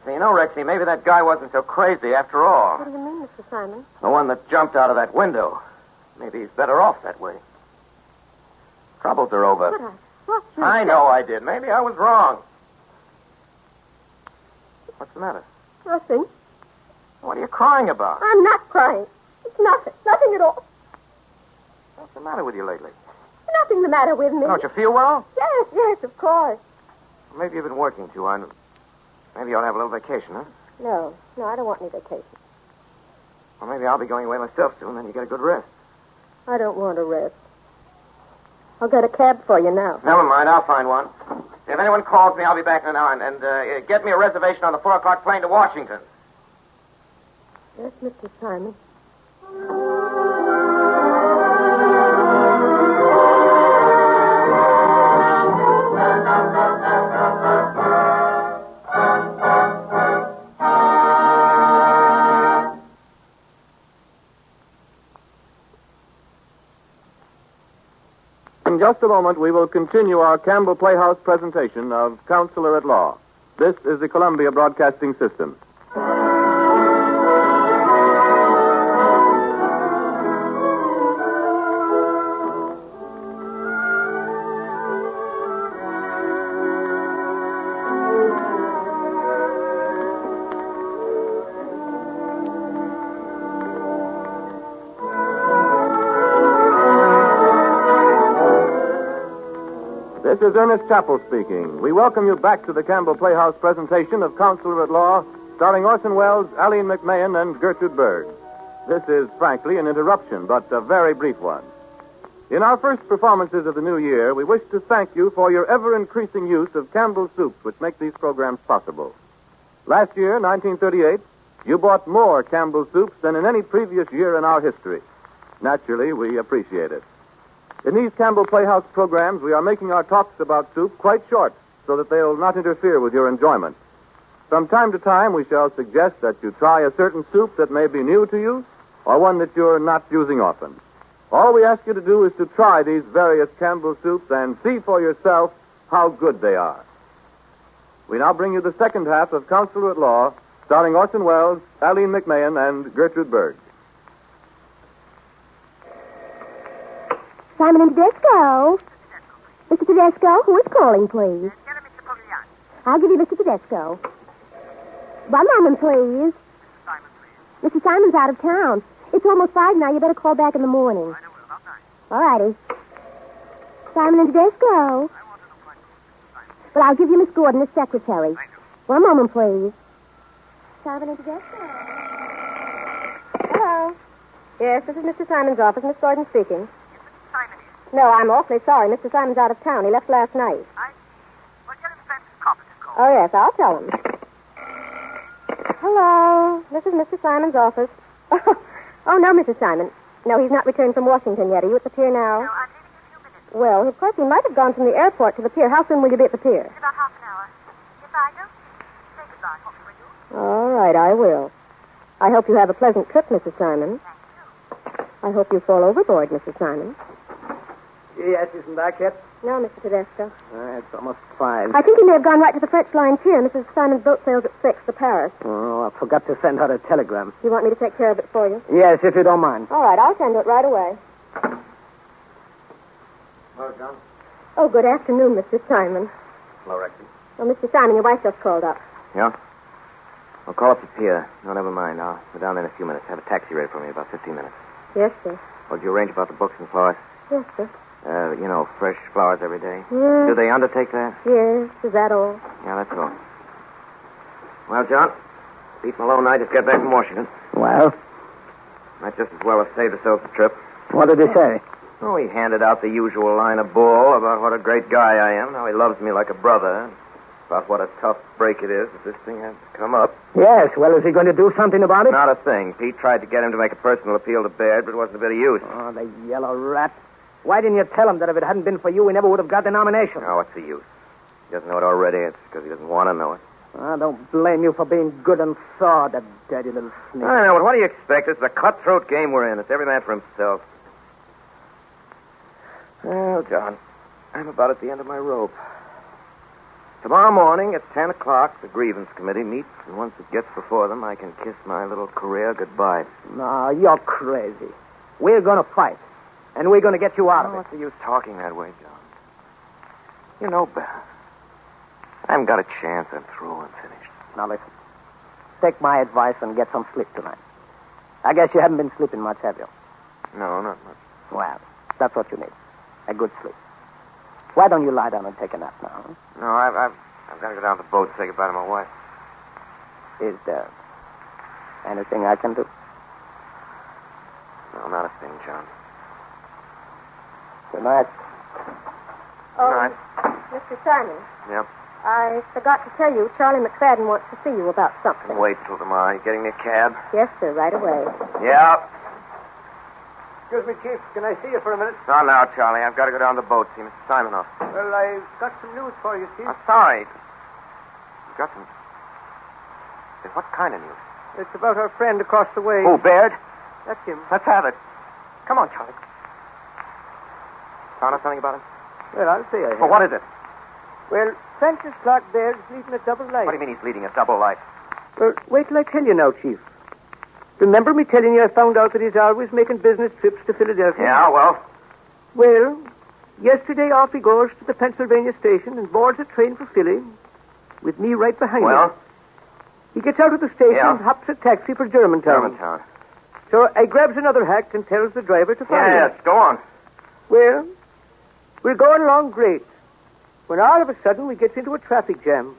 So, you know, Rexy, maybe that guy wasn't so crazy after all. What do you mean, Mr. Simon? The one that jumped out of that window. Maybe he's better off that way. Troubles are over. But I thought you I said... know I did. Maybe I was wrong. What's the matter? Nothing. What are you crying about? I'm not crying. It's nothing. Nothing at all. What's the matter with you lately? Nothing the matter with me. Don't you feel well? Yes, of course. Maybe you've been working too hard. Maybe you ought to have a little vacation, huh? No, I don't want any vacation. Well, maybe I'll be going away myself soon, then you get a good rest. I don't want to rest. I'll get a cab for you now. Never mind, I'll find one. If anyone calls me, I'll be back in an hour. And get me a reservation on the 4 o'clock plane to Washington. Yes, Mr. Simon. In just a moment, we will continue our Campbell Playhouse presentation of Counselor at Law. This is the Columbia Broadcasting System. This is Ernest Chappell speaking. We welcome you back to the Campbell Playhouse presentation of Counselor at Law, starring Orson Welles, Aline McMahon, and Gertrude Berg. This is, frankly, an interruption, but a very brief one. In our first performances of the new year, we wish to thank you for your ever-increasing use of Campbell soups, which make these programs possible. Last year, 1938, you bought more Campbell soups than in any previous year in our history. Naturally, we appreciate it. In these Campbell Playhouse programs, we are making our talks about soup quite short so that they'll not interfere with your enjoyment. From time to time, we shall suggest that you try a certain soup that may be new to you or one that you're not using often. All we ask you to do is to try these various Campbell soups and see for yourself how good they are. We now bring you the second half of Counselor at Law, starring Orson Welles, Aline McMahon, and Gertrude Berg. Simon and Tedesco. Mr. Tedesco, who is calling, please? Get him, Mr. Pugliani. I'll give you Mr. Tedesco. 1 moment, please. Simon, please. Mr. Simon's out of town. It's almost 5 now. You better call back in the morning. I will. How nice. All righty. Simon and Tedesco. I want to know my Simon. Well, I'll give you Miss Gordon as secretary. Thank you. 1 moment, please. Simon and Tedesco. Hello. Yes, this is Mr. Simon's office. Miss Gordon speaking. Simon is. No, I'm awfully sorry. Mr. Simon's out of town. He left last night. I see. Well, tell him Francis Coppin to call. Oh, yes, I'll tell him. Hello. This is Mr. Simon's office. Oh, no, Mrs. Simon. No, he's not returned from Washington yet. Are you at the pier now? No, I'm leaving in a few minutes. Well, of course, he might have gone from the airport to the pier. How soon will you be at the pier? In about half an hour. If I don't, say goodbye, will you? All right, I will. I hope you have a pleasant trip, Mrs. Simon. Thank you. I hope you fall overboard, Mrs. Simon. Yes, isn't that yet? No, Mr. Tedesco. It's almost 5. I think he may have gone right to the French line pier. Mrs. Simon's boat sails at 6 for Paris. Oh, I forgot to send her a telegram. You want me to take care of it for you? Yes, if you don't mind. All right, I'll send it right away. Hello, John. Oh, good afternoon, Mr. Simon. Hello, Rexy. Oh, Mr. Simon, your wife just called up. Yeah? I'll call up the pier. No, never mind. I'll be down there in a few minutes. Have a taxi ready for me in about 15 minutes. Yes, sir. Well, did you arrange about the books and flowers? Yes, sir. Fresh flowers every day. Yes. Do they undertake that? Yes, is that all? Yeah, that's all. Well, John, Pete Malone and I just got back from Washington. Well, Might just as well have saved ourselves the trip. what did he say? Oh, he handed out the usual line of bull about what a great guy I am, how he loves me like a brother, about what a tough break it is if this thing has to come up. Yes, well, is he going to do something about it? Not a thing. Pete tried to get him to make a personal appeal to Baird, but it wasn't a bit of use. Oh, the yellow rat. Why didn't you tell him that if it hadn't been for you, he never would have got the nomination? Oh, what's the use? He doesn't know it already. It's because he doesn't want to know it. I don't blame you for being good and saw that dirty little snake. I know, but what do you expect? It's a cutthroat game we're in. It's every man for himself. Well, John, I'm about at the end of my rope. Tomorrow morning at 10 o'clock, the grievance committee meets, and once it gets before them, I can kiss my little career goodbye. No, you're crazy. We're going to fight, and we're going to get you out of it. What's the use talking that way, John? You know better. I haven't got a chance. I'm through and finished. Now, listen. Take my advice and get some sleep tonight. I guess you haven't been sleeping much, have you? No, not much. Well, that's what you need. A good sleep. Why don't you lie down and take a nap now? Huh? No, I've got to go down to the boat and say goodbye to my wife. Is there anything I can do? No, not a thing, John. Good night. Oh, Good night. Mr. Simon, Yep. I forgot to tell you, Charlie McFadden wants to see you about something. Wait till tomorrow. You getting me a cab? Yes, sir, right away. Yeah. Excuse me, Chief. Can I see you for a minute? Not now, Charlie. I've got to go down to the boat, see Mr. Simon off. Well, I've got some news for you, Chief. I'm sorry. You got some... What kind of news? It's about our friend across the way. Oh, Baird? That's him. Let's have it. Come on, Charlie. Found out something about him? Well, I'll see you. Well, what is it? Well, Francis Clark there is leading a double life. What do you mean he's leading a double life? Well, wait till I tell you now, Chief. Remember me telling you I found out that he's always making business trips to Philadelphia? Yeah, well? Well, yesterday off he goes to the Pennsylvania station and boards a train for Philly with me right behind him. He gets out of the station and hops a taxi for Germantown. So I grabs another hack and tells the driver to follow him. Yes, go on. Well, we're going along great when all of a sudden we gets into a traffic jam.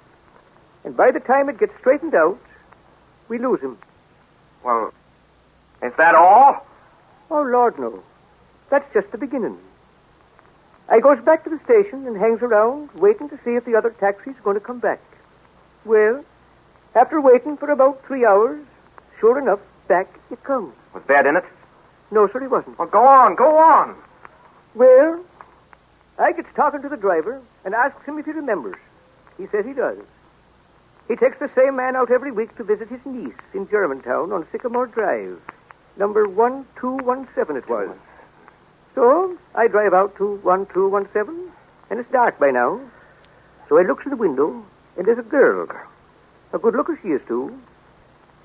And by the time it gets straightened out, we lose him. Well, is that all? Oh, Lord, no. That's just the beginning. I goes back to the station and hangs around, waiting to see if the other taxi's going to come back. Well, after waiting for about 3 hours, sure enough, back it comes. Was Baird in it? No, sir, he wasn't. Well, go on. Well, I gets talking to the driver and asks him if he remembers. He says he does. He takes the same man out every week to visit his niece in Germantown on Sycamore Drive. Number 1217 it was. So I drive out to 1217, and it's dark by now. So I looks in the window, and there's a girl. A good looker she is, too.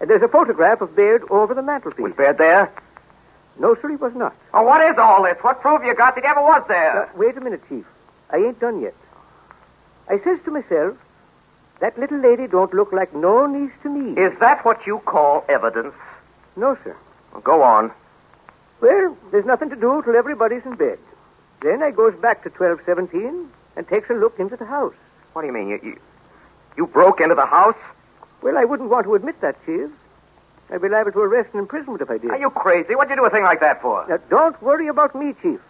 And there's a photograph of Baird over the mantelpiece. Was Baird there? No, sir, he was not. Oh, what is all this? What proof you got that he ever was there? Wait a minute, Chief. I ain't done yet. I says to myself, that little lady don't look like no niece to me. Is that what you call evidence? No, sir. Well, go on. Well, there's nothing to do till everybody's in bed. Then I goes back to 1217 and takes a look into the house. What do you mean? You broke into the house? Well, I wouldn't want to admit that, Chief. I'd be liable to arrest and imprisonment if I did. Are you crazy? What'd you do a thing like that for? Now, don't worry about me, Chief.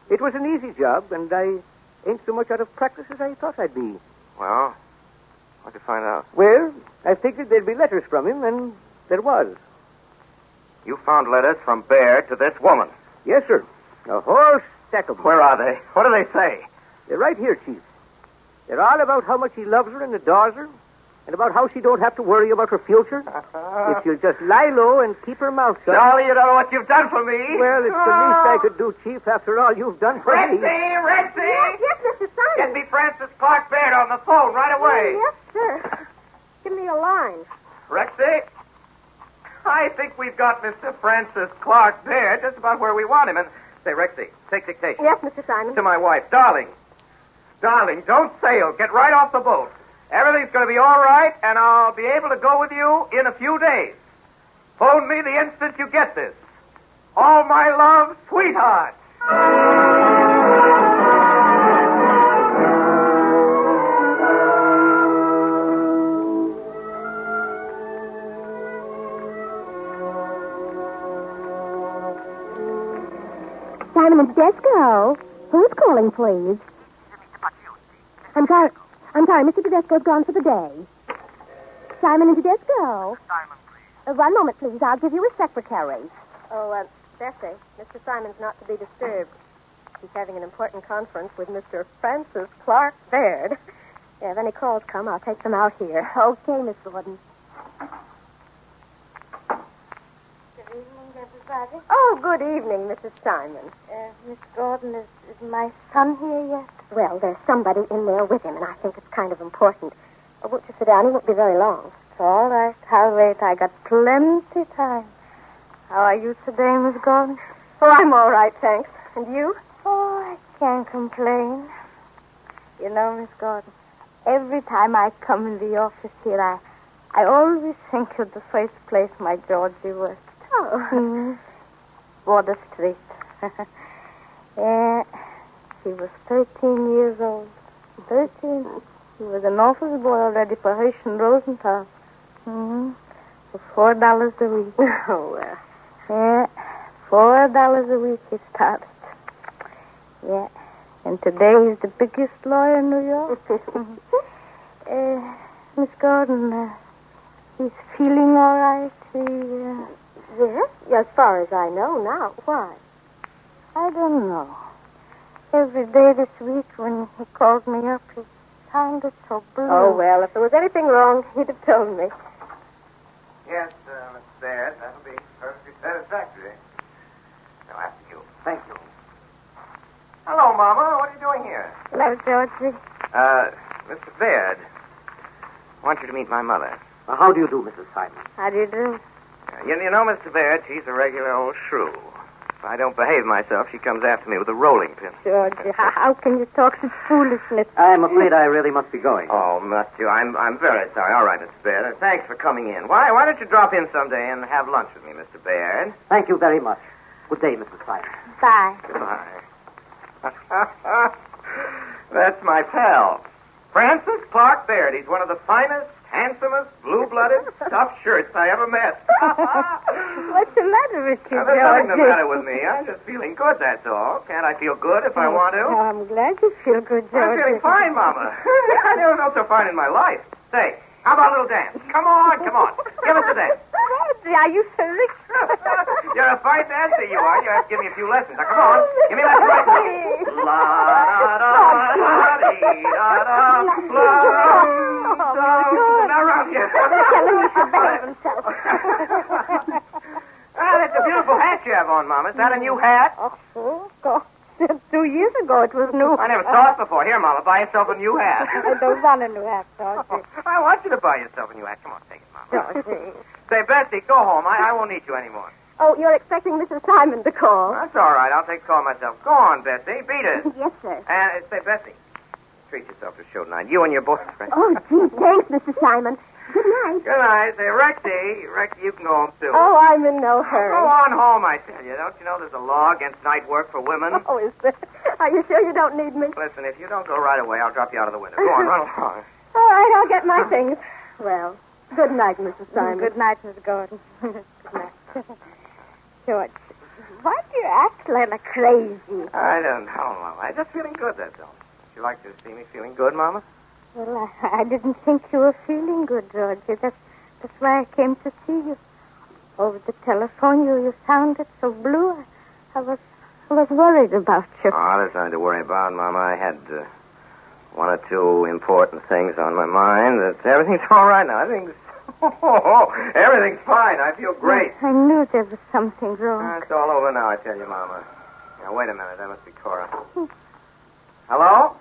It was an easy job, and I ain't so much out of practice as I thought I'd be. Well, what'd you find out? Well, I figured there'd be letters from him, and there was. You found letters from Baird to this woman? Yes, sir. A whole stack of them. Where are they? What do they say? They're right here, Chief. They're all about how much he loves her and adores her, and about how she don't have to worry about her future if she'll just lie low and keep her mouth shut. Charlie, you don't know what you've done for me. Well, it's the least I could do, Chief, after all you've done for me. Rexy! Yes, Mr. Simon. Get me Francis Clark Baird on the phone right away. Yes, sir. Give me a line. Rexy, I think we've got Mr. Francis Clark Baird just about where we want him. And say, Rexy, take dictation. Yes, Mr. Simon. To my wife. Darling, don't sail. Get right off the boat. Everything's going to be all right, and I'll be able to go with you in a few days. Phone me the instant you get this. All my love, sweetheart. Simon and Tedesco. Who's calling, please? I'm sorry, Mr. Tedesco's gone for the day. Simon and Tedesco. Simon, please. One moment, please. I'll give you a secretary. Oh, Bessie, Mr. Simon's not to be disturbed. He's having an important conference with Mr. Francis Clark Baird. Yeah, if any calls come, I'll take them out here. Okay, Miss Gordon. Good evening, everybody. Oh, good evening, Mrs. Simon. Miss Gordon, is my son here yet? Well, there's somebody in there with him, and I think it's kind of important. Oh, won't you sit down? He won't be very long. All right, I'll wait. I got plenty time. How are you today, Miss Gordon? Oh, I'm all right, thanks. And you? Oh, I can't complain. You know, Miss Gordon, every time I come in the office here, I always think of the first place my Georgie worked. Oh. Border Street. Yeah, she was 13 years old. 13. He was an office boy already for Hirsch and Rosenthal. For $4 a week. Oh, well. Yeah, $4 a week he started. Yeah, and today he's the biggest lawyer in New York. Miss Gordon, he's feeling all right. Yes, as far as I know now. Why? I don't know. Every day this week when he called me up, he sounded so blue. Oh, well, if there was anything wrong, he'd have told me. Yes, Miss Baird, that'll be perfectly satisfactory. Now, after you. Thank you. Hello, Mama. What are you doing here? Hello, Georgie. Mr. Baird, I want you to meet my mother. How do you do, Mrs. Simon? How do you do? You know, Mr. Baird, she's a regular old shrew. If I don't behave myself, she comes after me with a rolling pin. Georgie, how can you talk such foolishness? I'm afraid I really must be going. Oh, must you? I'm very sorry. All right, Mr. Baird. Thanks for coming in. Why don't you drop in someday and have lunch with me, Mr. Baird? Thank you very much. Good day, Mrs. Simon. Bye. Goodbye. That's my pal, Francis Clark Baird. He's one of the finest, handsomest, blue-blooded, stuffed shirts I ever met. What's the matter with you, Now, there's nothing the Georgie? matter with me. I'm just feeling good, that's all. Can't I feel good if I want to? Oh, I'm glad you feel good, Georgie. I'm feeling fine, Mama. I never felt so fine in my life. Say, how about a little dance? Come on. Give us a dance. Georgie, are you serious? You're a fine dancer, you are. You have to give me a few lessons. Now, come on. Give me lessons right now. La-da-da-da-dee-da-da, now round here. Tell him he should behave himself. That's a beautiful hat you have on, Mama. Is that a new hat? Oh, God. 2 years ago it was new. I never saw it before. Here, Mama, buy yourself a new hat. I don't want a new hat, Georgie. I want you to buy yourself a new hat. Come on, take it, Mama. Georgie. Say, Bessie, go home. I won't need you anymore. Oh, you're expecting Mrs. Simon to call. That's all right. I'll take the call myself. Go on, Bessie. Beat it. Yes, sir. And say, Bessie, treat yourself to show tonight. You and your boyfriend. Oh, gee, thanks, Mr. Simon. Good night. Good night. Say, Rexy, you can go home, too. Oh, I'm in no hurry. Go on home, I tell you. Don't you know there's a law against night work for women? Oh, is there? Are you sure you don't need me? Listen, if you don't go right away, I'll drop you out of the window. Go on, run along. All right, I'll get my things. Well, good night, Mrs. Simon. Good night, Miss Gordon. Good night. George, why do you act like crazy? I don't know, Mama. I'm just feeling good, that's all. Would you like to see me feeling good, Mama? Well, I didn't think you were feeling good, Georgie. That's why I came to see you. Over the telephone, you sounded so blue. I was worried about you. Oh, there's nothing to worry about, Mama. I had one or two important things on my mind. Everything's all right now. Everything's fine. I feel great. I knew there was something wrong. It's all over now, I tell you, Mama. Now, wait a minute. That must be Cora. Hello?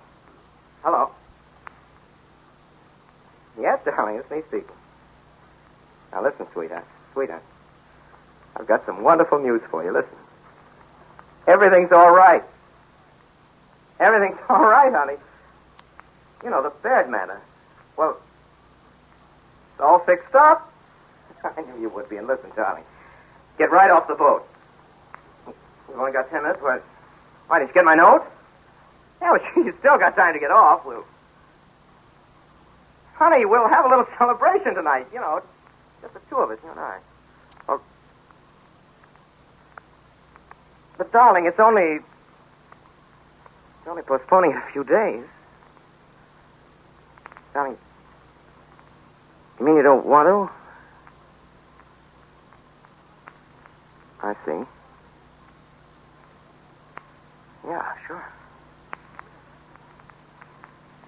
Hello? Yes, darling, it's me speaking. Now, listen, sweetheart. I've got some wonderful news for you. Listen. Everything's all right. Everything's all right, honey. You know, the Baird matter. Well, it's all fixed up. I knew you would be. And listen, darling, get right off the boat. We've only got 10 minutes. Why didn't you get my note? Yeah, well, you still got time to get off. Honey, we'll have a little celebration tonight. You know, just the two of us, you and I. Well, but, darling, it's only postponing it a few days. Darling, you mean you don't want to? I see. Yeah, sure.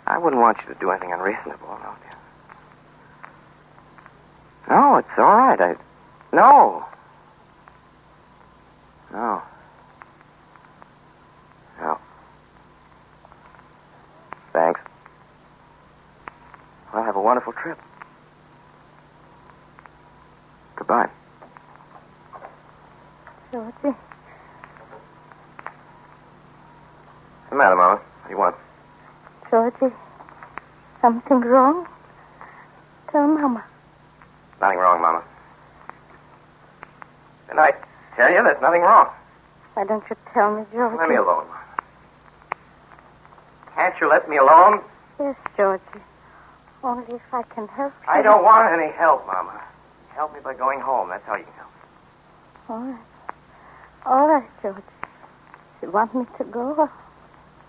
I wouldn't want you to do anything unreasonable, no, dear. No, it's all right. No. Thanks. Well, have a wonderful trip. Goodbye. Georgie. What's the matter, Mama? What do you want? Georgie, something wrong? Tell Mama. Nothing wrong, Mama. And I tell you, there's nothing wrong. Why don't you tell me, Georgie? Let me alone, Mama. Can't you let me alone? Yes, Georgie. Only if I can help you. I don't want any help, Mama. Help me by going home. That's how you can help me. All right. All right, Georgie. If you want me to go,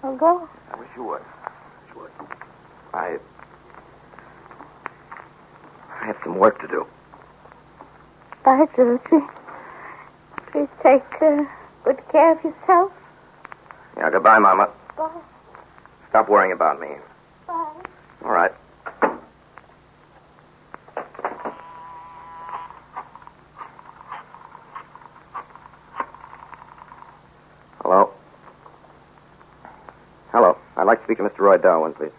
I'll go. I wish you would. I have some work to do. Bye, Georgie. Please take good care of yourself. Yeah, goodbye, Mama. Bye. Stop worrying about me. Bye. All right. Hello? Hello. I'd like to speak to Mr. Roy Darwin, please.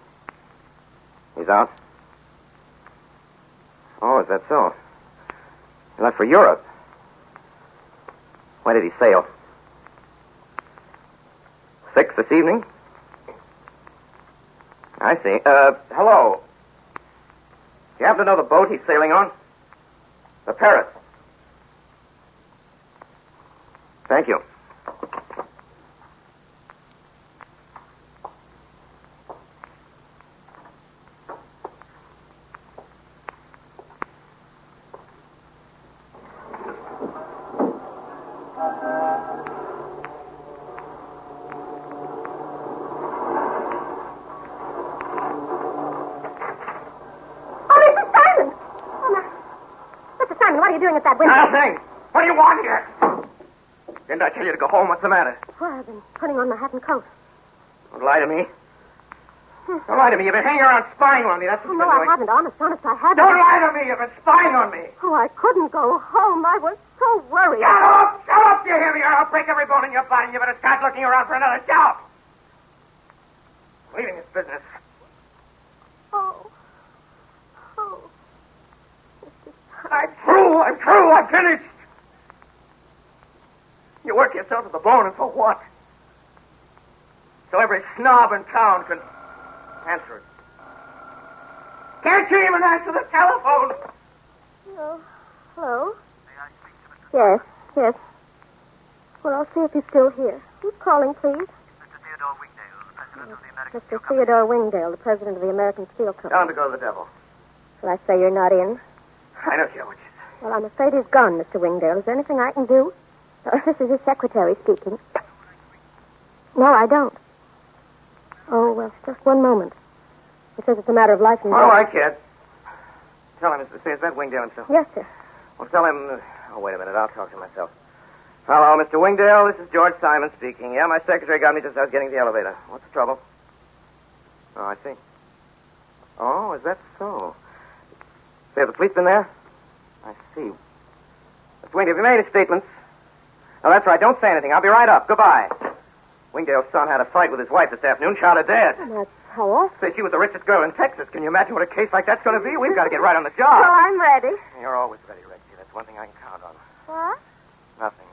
He's out. Oh, is that so? He left for Europe. When did he sail? 6 this evening? I see. Hello. Do you happen to know the boat he's sailing on? The Paris. Thank you. What are you doing at that window? Nothing. What do you want here? Didn't I tell you to go home? What's the matter? Well, I've been putting on my hat and coat. Don't lie to me. Don't lie to me. You've been hanging around spying on me. That's what Oh, you've no, been I doing. haven't. Honest, I haven't. Don't lie to me. You've been spying on me. Oh, I couldn't go home. I was so worried. Shut up! Shut up! You hear me? Or I'll break every bone in your body. You better start looking around for another job. I'm leaving this business. Oh. I'm through. I'm finished. You work yourself to the bone, and for what? So every snob in town can answer it. Can't you even answer the telephone? Hello? May I speak to Mr. Yes. Well, I'll see if he's still here. Who's calling, please? Mr. Theodore Wingdale, the president of the American Mr. Theodore Wingdale, the president of the American Steel Company. Tell him to go to the devil. Shall I say you're not in? I don't care what you say. Well, I'm afraid he's gone, Mr. Wingdale. Is there anything I can do? This is his secretary speaking. No, I don't. Oh, well, just one moment. He says it's a matter of life and death. Oh, I can't. Tell him, Mr. Is that Wingdale himself? Yes, sir. Well, tell him... Oh, wait a minute. I'll talk to myself. Hello, Mr. Wingdale. This is George Simon speaking. Yeah, my secretary got me just as I was getting to the elevator. What's the trouble? Oh, I see. Oh, is that so? Say, have the police been there? I see. Mr. Wingdale, have you made any statements? No, that's right. Don't say anything. I'll be right up. Goodbye. Wingdale's son had a fight with his wife this afternoon. Shot her dead. That's how awful. Say, she was the richest girl in Texas. Can you imagine what a case like that's going to be? We've got to get right on the job. Well, I'm ready. You're always ready, Rexy. That's one thing I can count on. What? Nothing.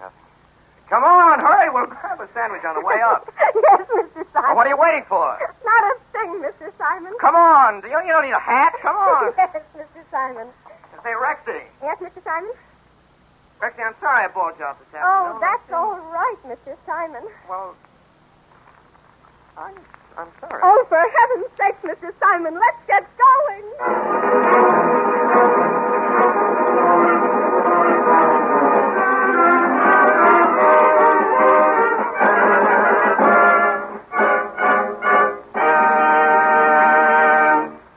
Come on, hurry. We'll grab a sandwich on the way up. Yes, Mr. Simon. Well, what are you waiting for? Not a thing, Mr. Simon. Come on. You don't need a hat. Come on. Yes, Mr. Simon. Say, Rexy. Yes, Mr. Simon? Rexy, I'm sorry I bored you off this Oh, afternoon. that's all right, Mr. Simon. Well, I'm sorry. Oh, for heaven's sake, Mr. Simon, let's get going.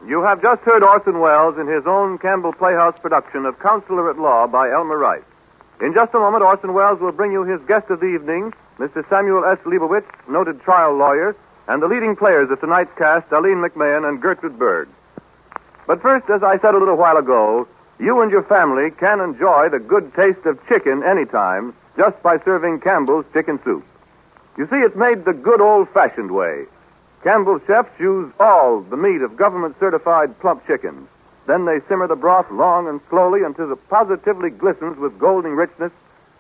You have just heard Orson Welles in his own Campbell Playhouse production of Counselor at Law by Elmer Rice. In just a moment, Orson Welles will bring you his guest of the evening, Mr. Samuel S. Leibowitz, noted trial lawyer, and the leading players of tonight's cast, Aline McMahon and Gertrude Berg. But first, as I said a little while ago, you and your family can enjoy the good taste of chicken anytime just by serving Campbell's chicken soup. You see, it's made the good old-fashioned way. Campbell's chefs use all the meat of government-certified plump chickens. Then they simmer the broth long and slowly until it positively glistens with golden richness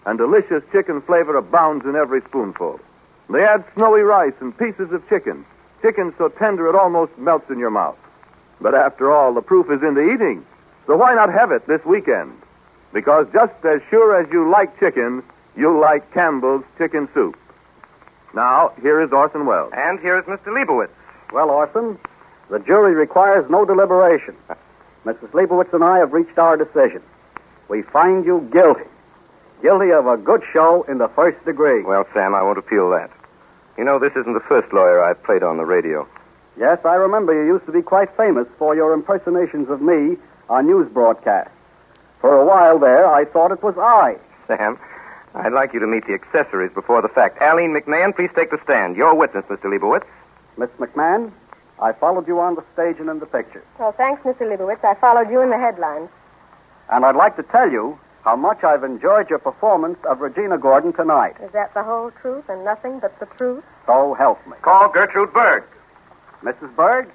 and delicious chicken flavor abounds in every spoonful. They add snowy rice and pieces of chicken so tender it almost melts in your mouth. But after all, the proof is in the eating. So why not have it this weekend? Because just as sure as you like chicken, you'll like Campbell's chicken soup. Now, here is Orson Welles. And here is Mr. Leibowitz. Well, Orson, the jury requires no deliberation. Mrs. Leibowitz and I have reached our decision. We find you guilty. Guilty of a good show in the first degree. Well, Sam, I won't appeal that. You know, this isn't the first lawyer I've played on the radio. Yes, I remember you used to be quite famous for your impersonations of me on news broadcasts. For a while there, I thought it was I. Sam, I'd like you to meet the accessories before the fact. Aline McMahon, please take the stand. Your witness, Mr. Leibowitz. Miss McMahon, I followed you on the stage and in the pictures. Well, thanks, Mr. Leibowitz. I followed you in the headlines. And I'd like to tell you how much I've enjoyed your performance of Regina Gordon tonight. Is that the whole truth and nothing but the truth? So help me. Call Gertrude Berg. Mrs. Berg,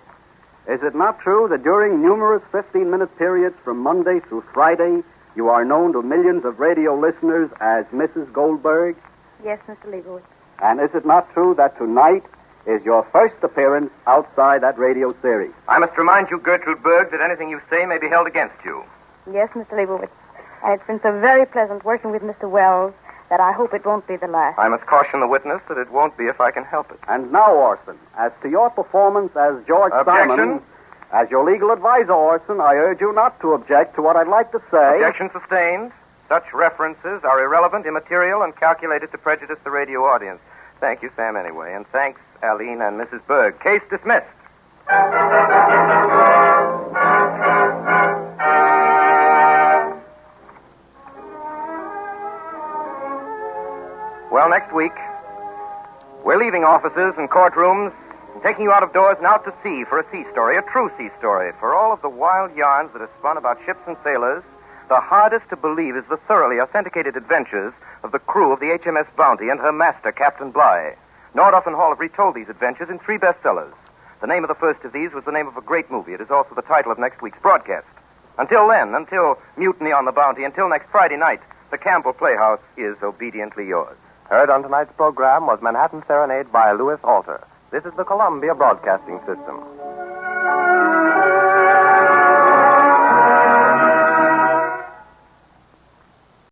Is it not true that during numerous 15-minute periods from Monday through Friday, you are known to millions of radio listeners as Mrs. Goldberg? Yes, Mr. Leibowitz. And is it not true that tonight is your first appearance outside that radio series? I must remind you, Gertrude Berg, that anything you say may be held against you. Yes, Mr. Leibowitz. And it's been so very pleasant working with Mr. Wells that I hope it won't be the last. I must caution the witness that it won't be if I can help it. And now, Orson, as to your performance as George Objection. Simon, as your legal advisor, Orson, I urge you not to object to what I'd like to say. Objection sustained. Such references are irrelevant, immaterial, and calculated to prejudice the radio audience. Thank you, Sam, anyway. And thanks, Aline and Mrs. Berg. Case dismissed. Well, next week, we're leaving offices and courtrooms and taking you out of doors and out to sea for a sea story, a true sea story. For all of the wild yarns that are spun about ships and sailors, the hardest to believe is the thoroughly authenticated adventures of the crew of the HMS Bounty and her master, Captain Bligh. Nordhoff and Hall have retold these adventures in 3 bestsellers. The name of the first of these was the name of a great movie. It is also the title of next week's broadcast. Until then, until Mutiny on the Bounty, until next Friday night, the Campbell Playhouse is obediently yours. Heard on tonight's program was Manhattan Serenade by Louis Alter. This is the Columbia Broadcasting System.